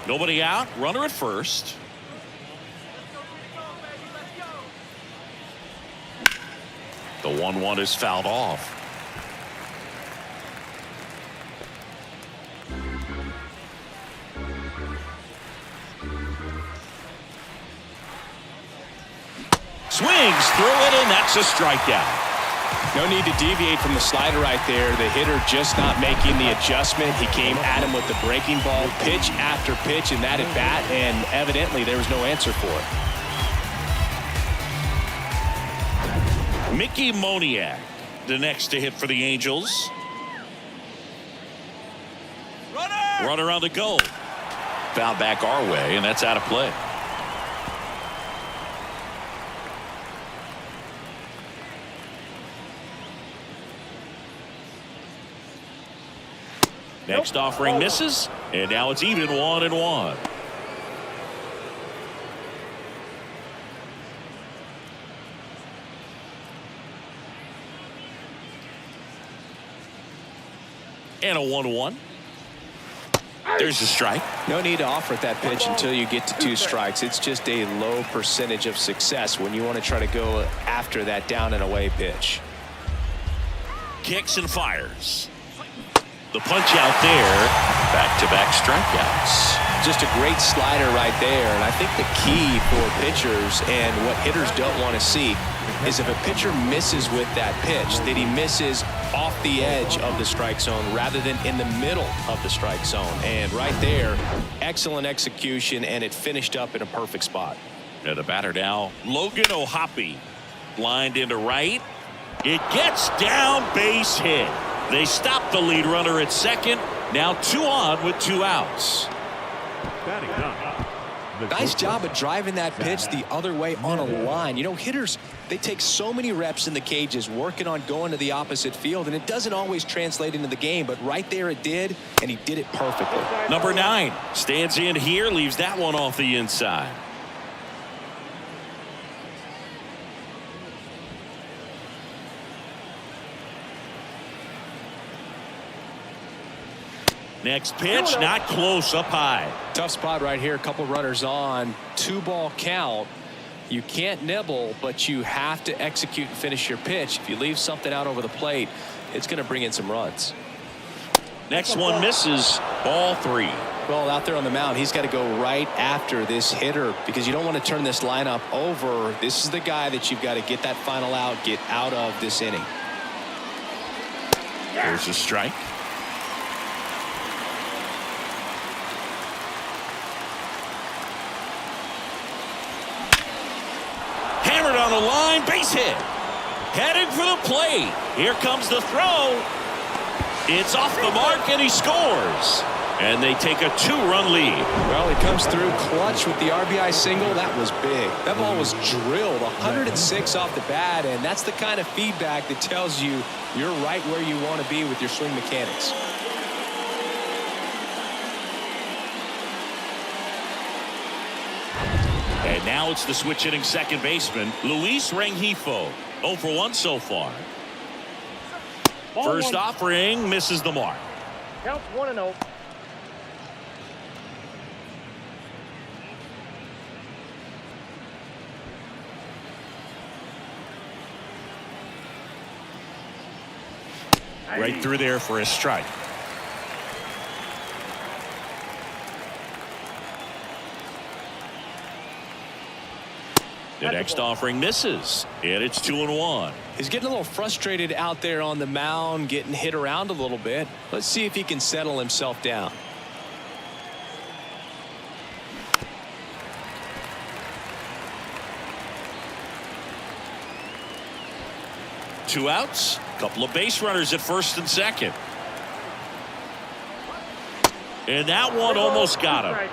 [SPEAKER 1] Nobody out. Runner at first. The 1-1 is fouled off. Swings through it, and that's a strikeout.
[SPEAKER 2] No need to deviate from the slider right there. The hitter just not making the adjustment. He came at him with the breaking ball, pitch after pitch in that at bat, and evidently there was no answer for it.
[SPEAKER 1] Mickey Moniak, the next to hit for the Angels. Runner on the go. Foul back our way, and that's out of play. Next offering misses, and now it's even 1-1. And a 1-1. There's a strike.
[SPEAKER 2] No need to offer that pitch until you get to 2 strikes. It's just a low percentage of success when you want to try to go after that down and away pitch.
[SPEAKER 1] Kicks and fires. The punch out there. Back-to-back strikeouts.
[SPEAKER 2] Just a great slider right there. And I think the key for pitchers and what hitters don't want to see is if a pitcher misses with that pitch, that he misses off the edge of the strike zone rather than in the middle of the strike zone. And right there, excellent execution, and it finished up in a perfect spot.
[SPEAKER 1] And the batter now, Logan O'Hoppe, lined into right. It gets down, base hit. They stop the lead runner at second. Now 2 on with 2 outs.
[SPEAKER 4] Batting up,
[SPEAKER 2] Nice job of driving that pitch the other way on a line. You know, hitters, they take so many reps in the cages working on going to the opposite field, and it doesn't always translate into the game, but right there it did, and he did it perfectly.
[SPEAKER 1] Number 9 stands in here, leaves that one off the inside. Next pitch, not close, up high.
[SPEAKER 2] Tough spot right here. A couple runners on. 2-ball count. You can't nibble, but you have to execute and finish your pitch. If you leave something out over the plate, it's going to bring in some runs.
[SPEAKER 1] Next one misses. Ball 3.
[SPEAKER 2] Well, out there on the mound, he's got to go right after this hitter because you don't want to turn this lineup over. This is the guy that you've got to get that final out, get out of this inning.
[SPEAKER 1] There's a strike. Hammered on the line, base hit. Heading for the plate. Here comes the throw. It's off the mark, and he scores. And they take a 2-run lead.
[SPEAKER 2] Well, he comes through clutch with the RBI single. That was big. That ball was drilled 106 off the bat, and that's the kind of feedback that tells you you're right where you want to be with your swing mechanics.
[SPEAKER 1] And now it's the switch hitting second baseman, Luis Rengifo. 0 for 1 so far. First offering misses the mark.
[SPEAKER 5] Counts 1-0.
[SPEAKER 1] Right through there for a strike. The next offering misses, and it's 2-1.
[SPEAKER 2] He's getting a little frustrated out there on the mound, getting hit around a little bit. Let's see if he can settle himself down.
[SPEAKER 1] Two outs, couple of base runners at first and second. And that one almost got him.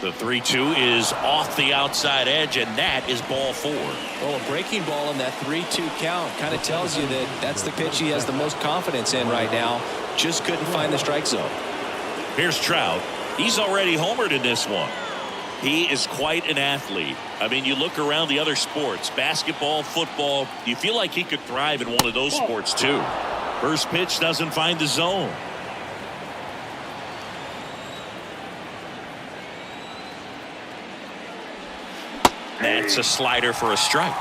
[SPEAKER 1] The 3-2 is off the outside edge, and that is ball 4.
[SPEAKER 2] Well, a breaking ball in that 3-2 count kind of tells you that that's the pitch he has the most confidence in right now. Just couldn't find the strike zone.
[SPEAKER 1] Here's Trout. He's already homered in this one. He is quite an athlete. I mean, you look around the other sports, basketball, football, you feel like he could thrive in one of those sports too. First pitch doesn't find the zone. That's a slider for a strike.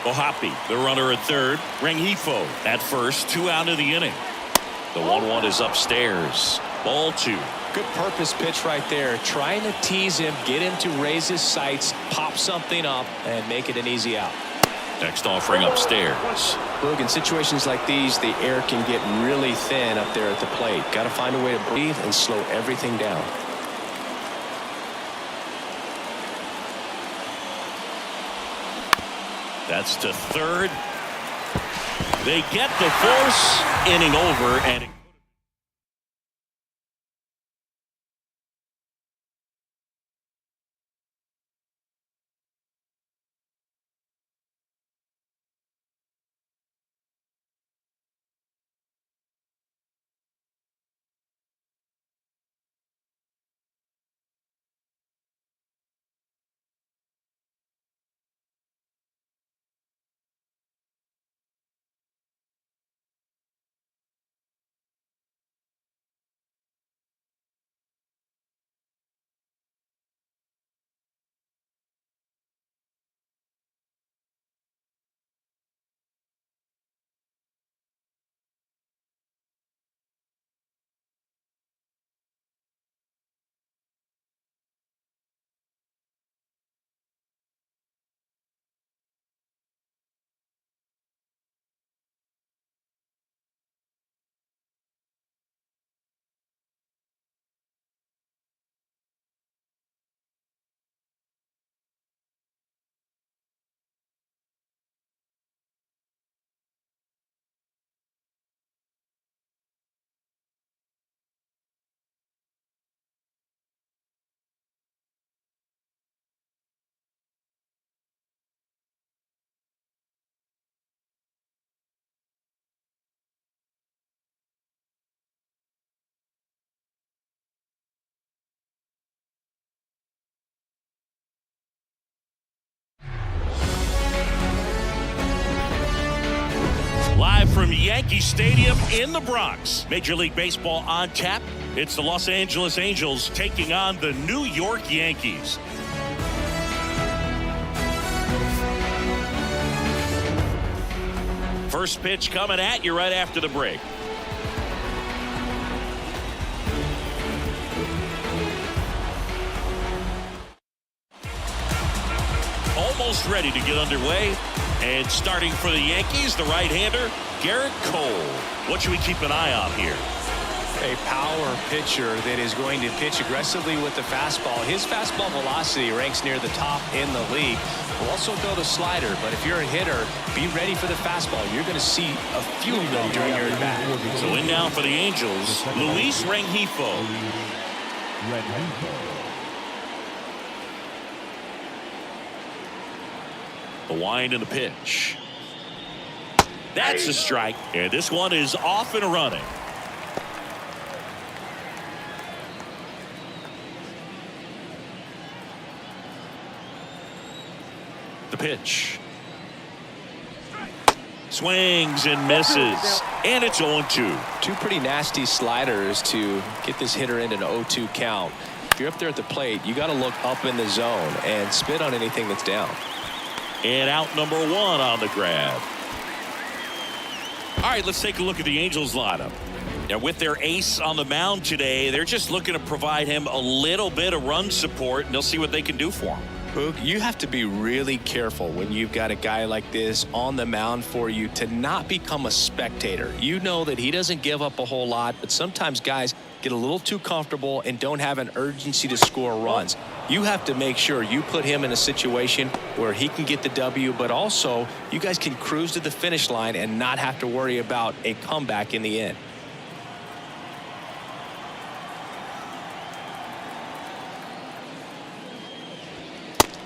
[SPEAKER 1] Ohapi, the runner at third. Rengifo at first, 2 out of the inning. The 1-1 is upstairs. Ball 2.
[SPEAKER 2] Good purpose pitch right there. Trying to tease him, get him to raise his sights, pop something up, and make it an easy out.
[SPEAKER 1] Next offering upstairs.
[SPEAKER 2] Look, in situations like these, the air can get really thin up there at the plate. Got to find a way to breathe and slow everything down.
[SPEAKER 1] That's to third. They get the force. Inning over, and live from Yankee Stadium in the Bronx. Major League Baseball on tap. It's the Los Angeles Angels taking on the New York Yankees. First pitch coming at you right after the break. Almost ready to get underway. And starting for the Yankees, the right-hander, Garrett Cole. What should we keep an eye on here?
[SPEAKER 2] A power pitcher that is going to pitch aggressively with the fastball. His fastball velocity ranks near the top in the league. Will also throw the slider, but if you're a hitter, be ready for the fastball. You're going to see a few of them during your at-bat.
[SPEAKER 1] So in now for the Angels, Luis Rengifo. The wind and the pitch. That's a strike. And this one is off and running. The pitch. Swings and misses. And it's 0-2.
[SPEAKER 2] Two pretty nasty sliders to get this hitter into an 0-2 count. If you're up there at the plate, you got to look up in the zone and spit on anything that's down.
[SPEAKER 1] And out number one on the grab. All right, let's take a look at the Angels lineup. Now, with their ace on the mound today, they're just looking to provide him a little bit of run support, and they'll see what they can do for him.
[SPEAKER 2] Boog, you have to be really careful when you've got a guy like this on the mound for you to not become a spectator. You know that he doesn't give up a whole lot, but sometimes guys get a little too comfortable and don't have an urgency to score runs. You have to make sure you put him in a situation where he can get the W, but also you guys can cruise to the finish line and not have to worry about a comeback in the end.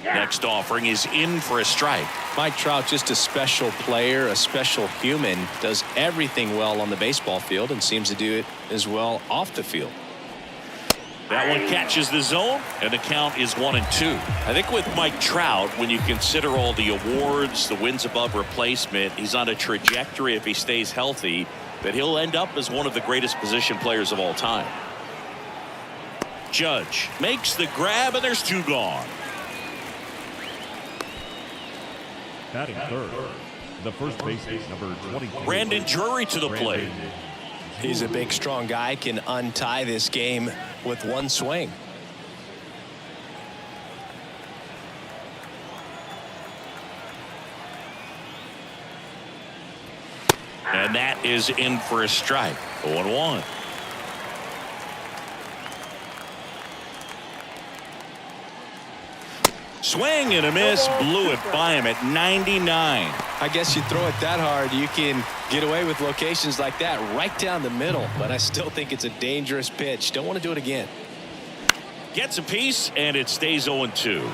[SPEAKER 1] Next offering is in for a strike.
[SPEAKER 2] Mike Trout, just a special player, a special human, does everything well on the baseball field and seems to do it as well off the field.
[SPEAKER 1] That one catches the zone, and the count is 1-2. I think with Mike Trout, when you consider all the awards, the wins above replacement, he's on a trajectory, if he stays healthy, that he'll end up as one of the greatest position players of all time. Judge makes the grab, and there's two gone.
[SPEAKER 4] Batting third, the first baseman, number 23.
[SPEAKER 1] Brandon Drury to the plate.
[SPEAKER 2] He's a big, strong guy, can untie this game with one swing.
[SPEAKER 1] And that is in for a strike. 0-1. Swing and a miss, blew it by him at 99.
[SPEAKER 2] I guess you throw it that hard, you can get away with locations like that right down the middle, but I still think it's a dangerous pitch. Don't want to do it again.
[SPEAKER 1] Gets a piece, and it stays 0-2.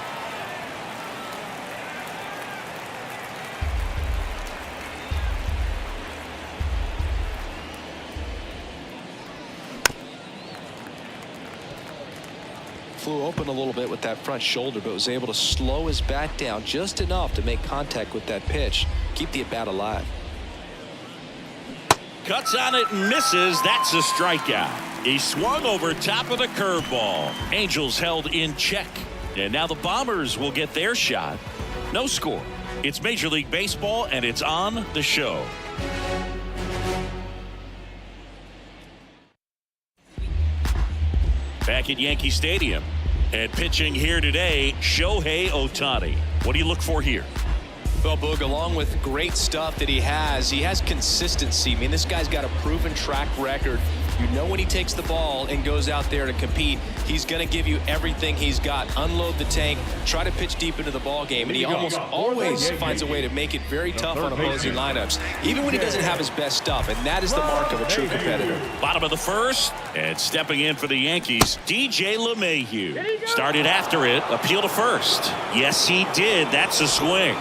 [SPEAKER 2] Flew open a little bit with that front shoulder, but was able to slow his bat down just enough to make contact with that pitch, keep the at-bat alive.
[SPEAKER 1] Cuts on it and misses. That's a strikeout. He swung over top of the curveball. Angels held in check. And now the Bombers will get their shot. No score. It's Major League Baseball, and it's on the show. Back at Yankee Stadium. And pitching here today, Shohei Ohtani. What do you look for here?
[SPEAKER 2] Well, Boog, along with great stuff that he has consistency. I mean, this guy's got a proven track record. You know when he takes the ball and goes out there to compete, he's going to give you everything he's got. Unload the tank, try to pitch deep into the ball game, and he almost always finds a way to make it very tough on opposing lineups, even when he doesn't have his best stuff, and that is the mark of a true competitor.
[SPEAKER 1] Bottom of the first, and stepping in for the Yankees, DJ LeMahieu. Started after it, appeal to first. Yes, he did. That's a swing.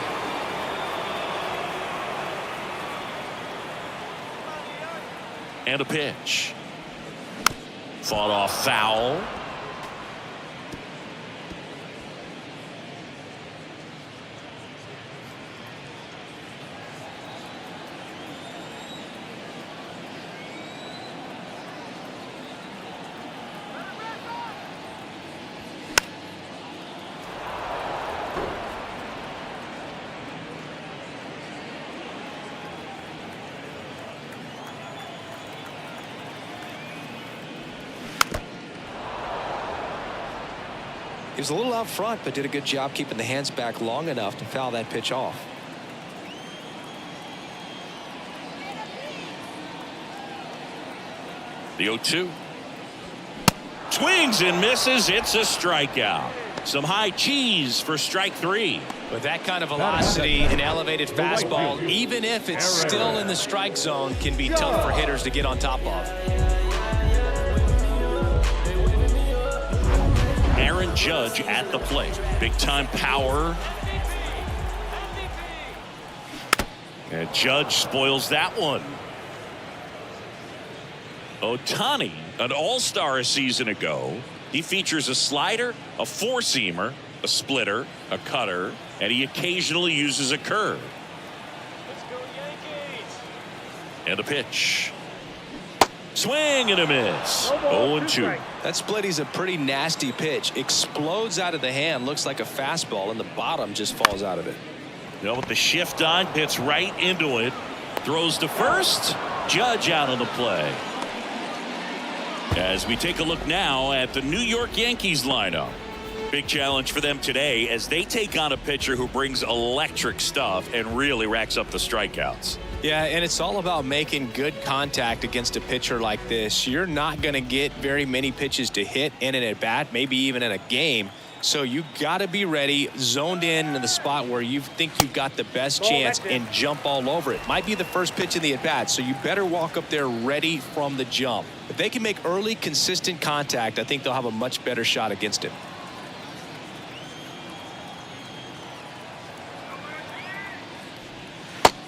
[SPEAKER 1] And a pitch. Fought off foul.
[SPEAKER 2] He was a little out front, but did a good job keeping the hands back long enough to foul that pitch off.
[SPEAKER 1] The 0-2. Swings and misses. It's a strikeout. Some high cheese for strike 3.
[SPEAKER 2] With that kind of velocity, an elevated fastball, even if it's still in the strike zone, can be tough for hitters to get on top of.
[SPEAKER 1] Aaron Judge at the plate. Big-time power. And Judge spoils that one. Ohtani, an all-star a season ago. He features a slider, a four-seamer, a splitter, a cutter, and he occasionally uses a curve.
[SPEAKER 5] Let's go Yankees.
[SPEAKER 1] And a pitch. Swing and a miss. 0-2.
[SPEAKER 2] That split is a pretty nasty pitch. Explodes out of the hand. Looks like a fastball, and the bottom just falls out of it.
[SPEAKER 1] You know, with the shift on, hits right into it. Throws to first. Judge out on the play. As we take a look now at the New York Yankees lineup. Big challenge for them today as they take on a pitcher who brings electric stuff and really racks up the strikeouts.
[SPEAKER 2] Yeah, and it's all about making good contact against a pitcher like this. You're not going to get very many pitches to hit in an at-bat, maybe even in a game. So you got to be ready, zoned in the spot where you think you've got the best chance and jump all over it. Might be the first pitch in the at-bat, so you better walk up there ready from the jump. If they can make early, consistent contact, I think they'll have a much better shot against it.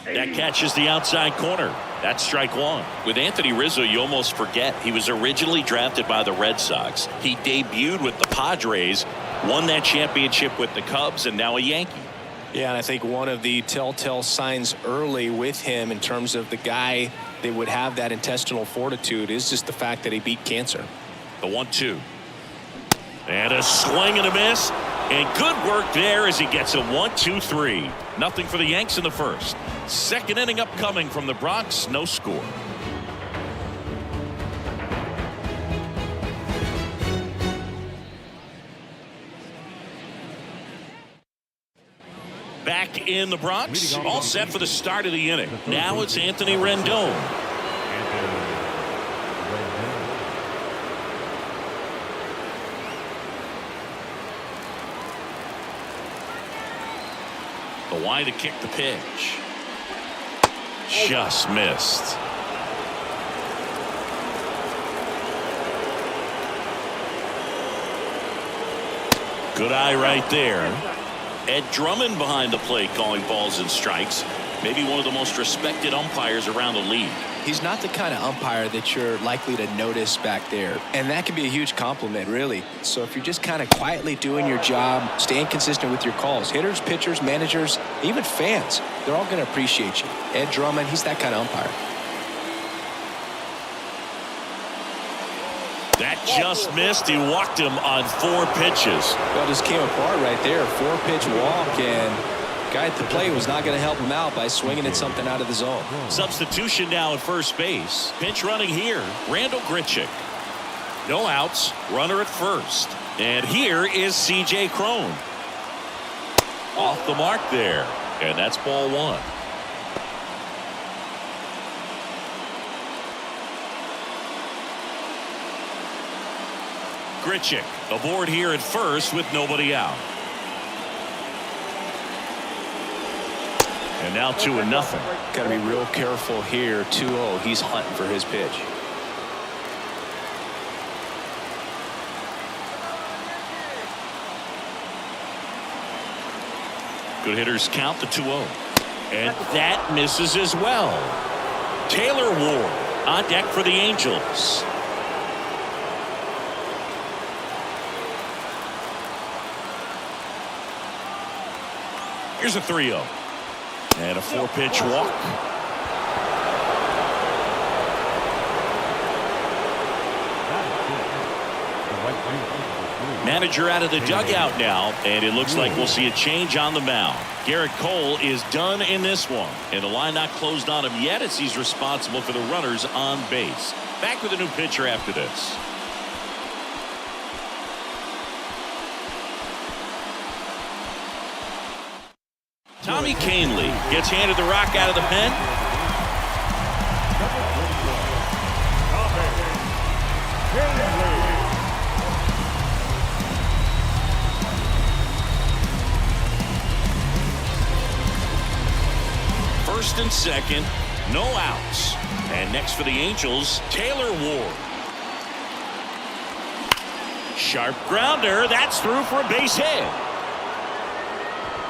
[SPEAKER 1] That catches the outside corner. That's strike 1. With Anthony Rizzo, you almost forget he was originally drafted by the Red Sox. He debuted with the Padres, won that championship with the Cubs, and now a Yankee.
[SPEAKER 2] Yeah, and I think one of the telltale signs early with him in terms of the guy that would have that intestinal fortitude is just the fact that he beat cancer.
[SPEAKER 1] The 1-2. And a swing and a miss. And good work there as he gets a 1-2-3. Nothing for the Yanks in the first. Second inning upcoming from the Bronx. No score. Back in the Bronx. All set for the start of the inning. Now it's Anthony Rendon. The wide to kick the pitch. Just missed. Good eye right there. Ed Drummond behind the plate calling balls and strikes. Maybe one of the most respected umpires around the league.
[SPEAKER 2] He's not the kind of umpire that you're likely to notice back there. And that can be a huge compliment, really. So if you're just kind of quietly doing your job, staying consistent with your calls, hitters, pitchers, managers, even fans, they're all going to appreciate you. Ed Drummond, he's that kind of umpire.
[SPEAKER 1] That just missed. He walked him on 4 pitches.
[SPEAKER 2] Well, just came apart right there. 4-pitch walk, and guy at the plate was not going to help him out by swinging at something out of the zone.
[SPEAKER 1] Substitution now at first base. Pinch running here. Randall Grichuk. No outs. Runner at first. And here is C.J. Cron. Off the mark there. And that's ball 1. Grichuk aboard here at first with nobody out. And now 2-0.
[SPEAKER 2] Got to be real careful here. 2-0. He's hunting for his pitch.
[SPEAKER 1] Good hitters count the 2-0. And that misses as well. Taylor Ward on deck for the Angels. Here's a 3-0. And a 4-pitch walk. Manager out of the dugout now, and it looks like we'll see a change on the mound. Garrett Cole is done in this one, and the line not closed on him yet as he's responsible for the runners on base. Back with a new pitcher after this. Tommy Canley gets handed the rock out of the pen. First and second, no outs. And next for the Angels, Taylor Ward. Sharp grounder, that's through for a base hit.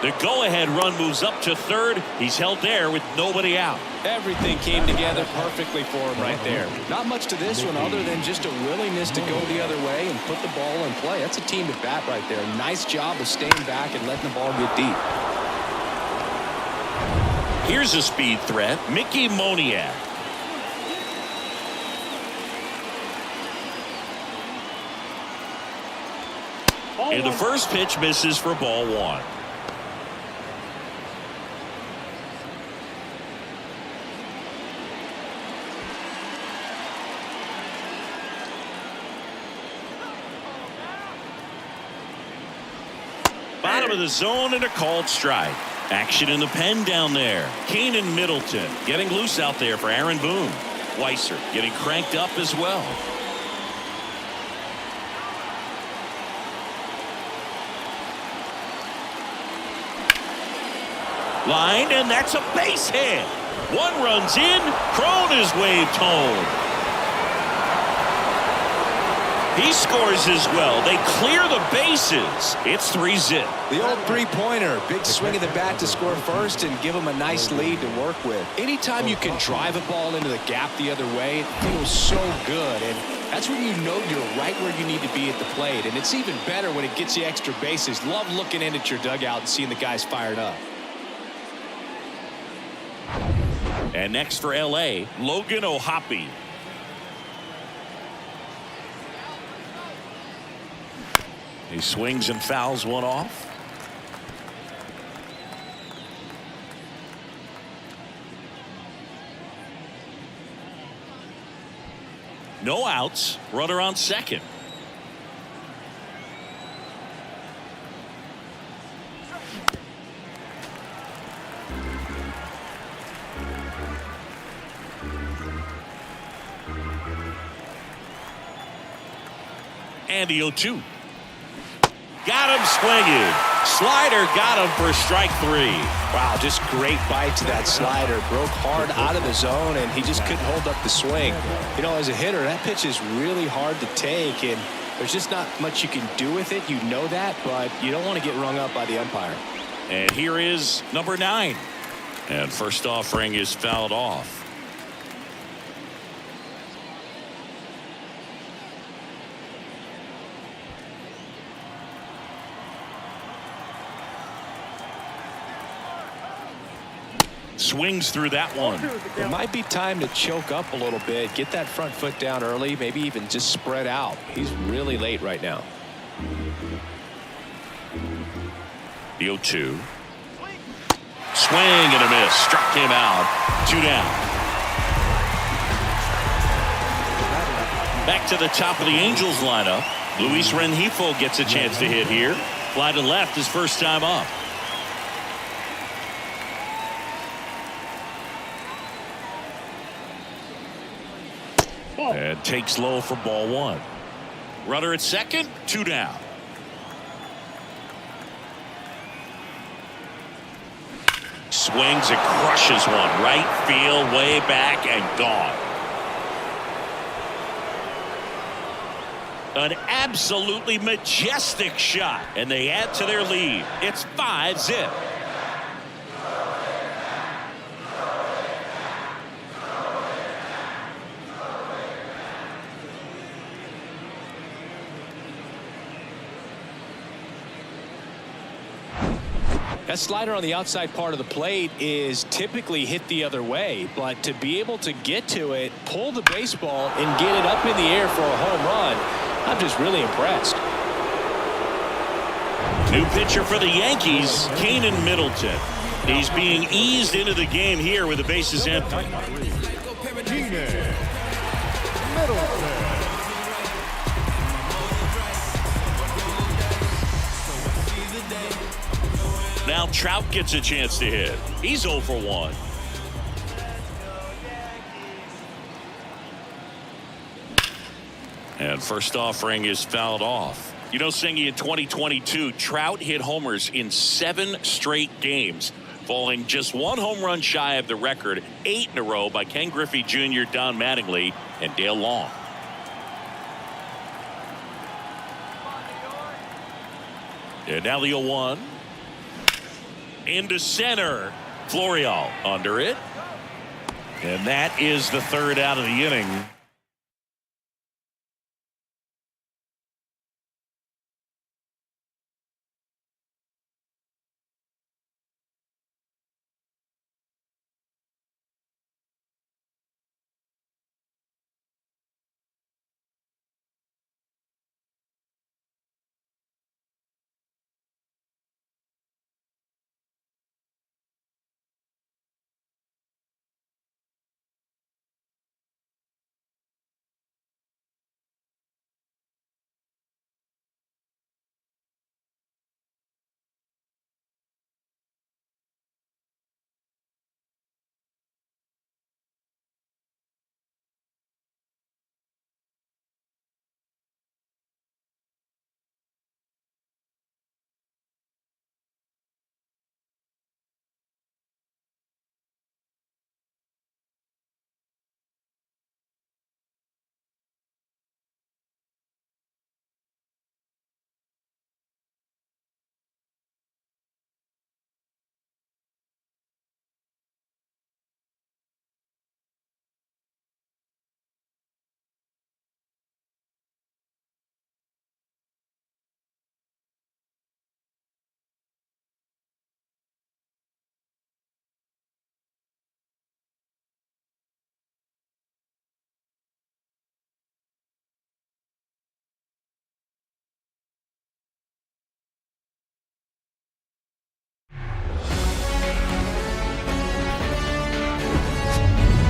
[SPEAKER 1] The go-ahead run moves up to third. He's held there with nobody out.
[SPEAKER 2] Everything came together perfectly for him right there. Not much to this one other than just a willingness to go the other way and put the ball in play. That's a team at bat right there. Nice job of staying back and letting the ball get deep.
[SPEAKER 1] Here's a speed threat, Mickey Moniak. And the first pitch misses for ball one. Bottom of the zone and a called strike. Action in the pen down there. Keenan Middleton getting loose out there for Aaron Boone. Weiser getting cranked up as well. Line, and that's a base hit. One runs in. Crone is waved home. He scores as well. They clear the bases. It's 3-zip.
[SPEAKER 2] The old three-pointer. Big swing of the bat to score first and give him a nice lead to work with. Anytime you can drive a ball into the gap the other way, it feels so good. And that's when you know you're right where you need to be at the plate. And it's even better when it gets you extra bases. Love looking in at your dugout and seeing the guys fired up.
[SPEAKER 1] And next for L.A., Logan O'Hoppe. He swings and fouls one off. No outs. Runner on second. And the 0-2. Got him swinging. Slider got him for strike three.
[SPEAKER 2] Wow, just great bite to that slider. Broke hard out of the zone, and he just couldn't hold up the swing. You know, as a hitter, that pitch is really hard to take, and there's just not much you can do with it. You know that, but you don't want to get rung up by the umpire.
[SPEAKER 1] And here is number 9. And first offering is fouled off. Swings through that one.
[SPEAKER 2] It might be time to choke up a little bit, get that front foot down early, maybe even just spread out. He's really late right now.
[SPEAKER 1] The 0-2. Swing and a miss. Struck him out. 2 down. Back to the top of the Angels lineup. Luis Rengifo gets a chance to hit here. Fly to left his first time up. And takes low for ball one. Runner at second, 2 down. Swings and crushes one. Right field, way back and gone. An absolutely majestic shot. And they add to their lead. It's 5-zip.
[SPEAKER 2] That slider on the outside part of the plate is typically hit the other way, but to be able to get to it, pull the baseball, and get it up in the air for a home run, I'm just really impressed.
[SPEAKER 1] New pitcher for the Yankees, Keenan Middleton. He's being eased into the game here with the bases empty.
[SPEAKER 4] Keenan Middleton.
[SPEAKER 1] Now Trout gets a chance to hit. He's 0 for 1. And first offering is fouled off. You know, Singy, in 2022, Trout hit homers in 7 straight games, falling just 1 home run shy of the record 8 in a row by Ken Griffey Jr., Don Mattingly, and Dale Long. And now the 0-1. Into center. Florial under it. And that is the 3rd out of the inning.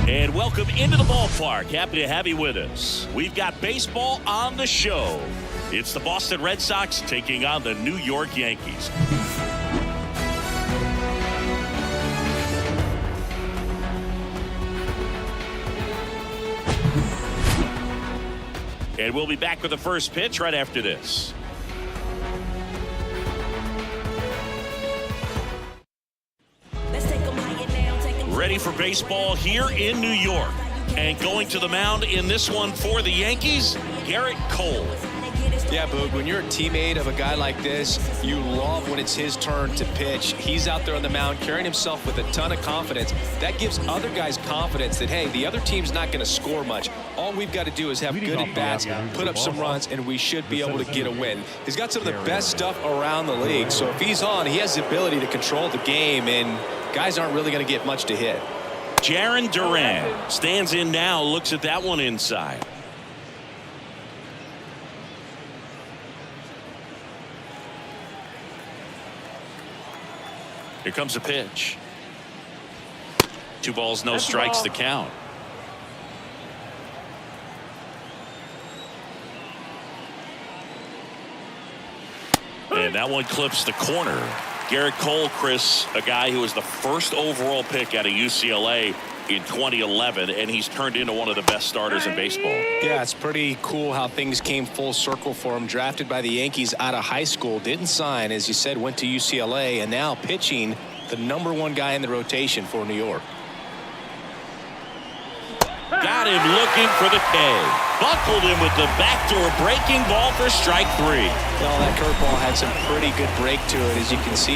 [SPEAKER 1] And welcome into the ballpark. Happy to have you with us. We've got baseball on the show. It's the Boston Red Sox taking on the New York Yankees. And we'll be back with the first pitch right after this. Ready for baseball here in New York. And going to the mound in this one for the Yankees, Garrett Cole.
[SPEAKER 2] Yeah, Boog, when you're a teammate of a guy like this, you love when it's his turn to pitch. He's out there on the mound carrying himself with a ton of confidence. That gives other guys confidence that, hey, the other team's not going to score much. All we've got to do is have good at-bats, put up some runs, and we should be able to get a win. He's got some of the best stuff around the league. So if he's on, he has the ability to control the game, and guys aren't really going to get much to hit.
[SPEAKER 1] Jarren Duran stands in now, looks at that one inside. Here comes a pitch. 2 balls, no strikes to count. And that one clips the corner. Garrett Cole, Chris, a guy who was the first overall pick out of UCLA in 2011, and he's turned into one of the best starters in baseball.
[SPEAKER 2] Yeah, it's pretty cool how things came full circle for him. Drafted by the Yankees out of high school, didn't sign, as you said, went to UCLA, and now pitching the #1 guy in the rotation for New York.
[SPEAKER 1] Got him looking for the K. Buckled him with the backdoor breaking ball for strike 3.
[SPEAKER 2] Well, that curveball had some pretty good break to it. As you can see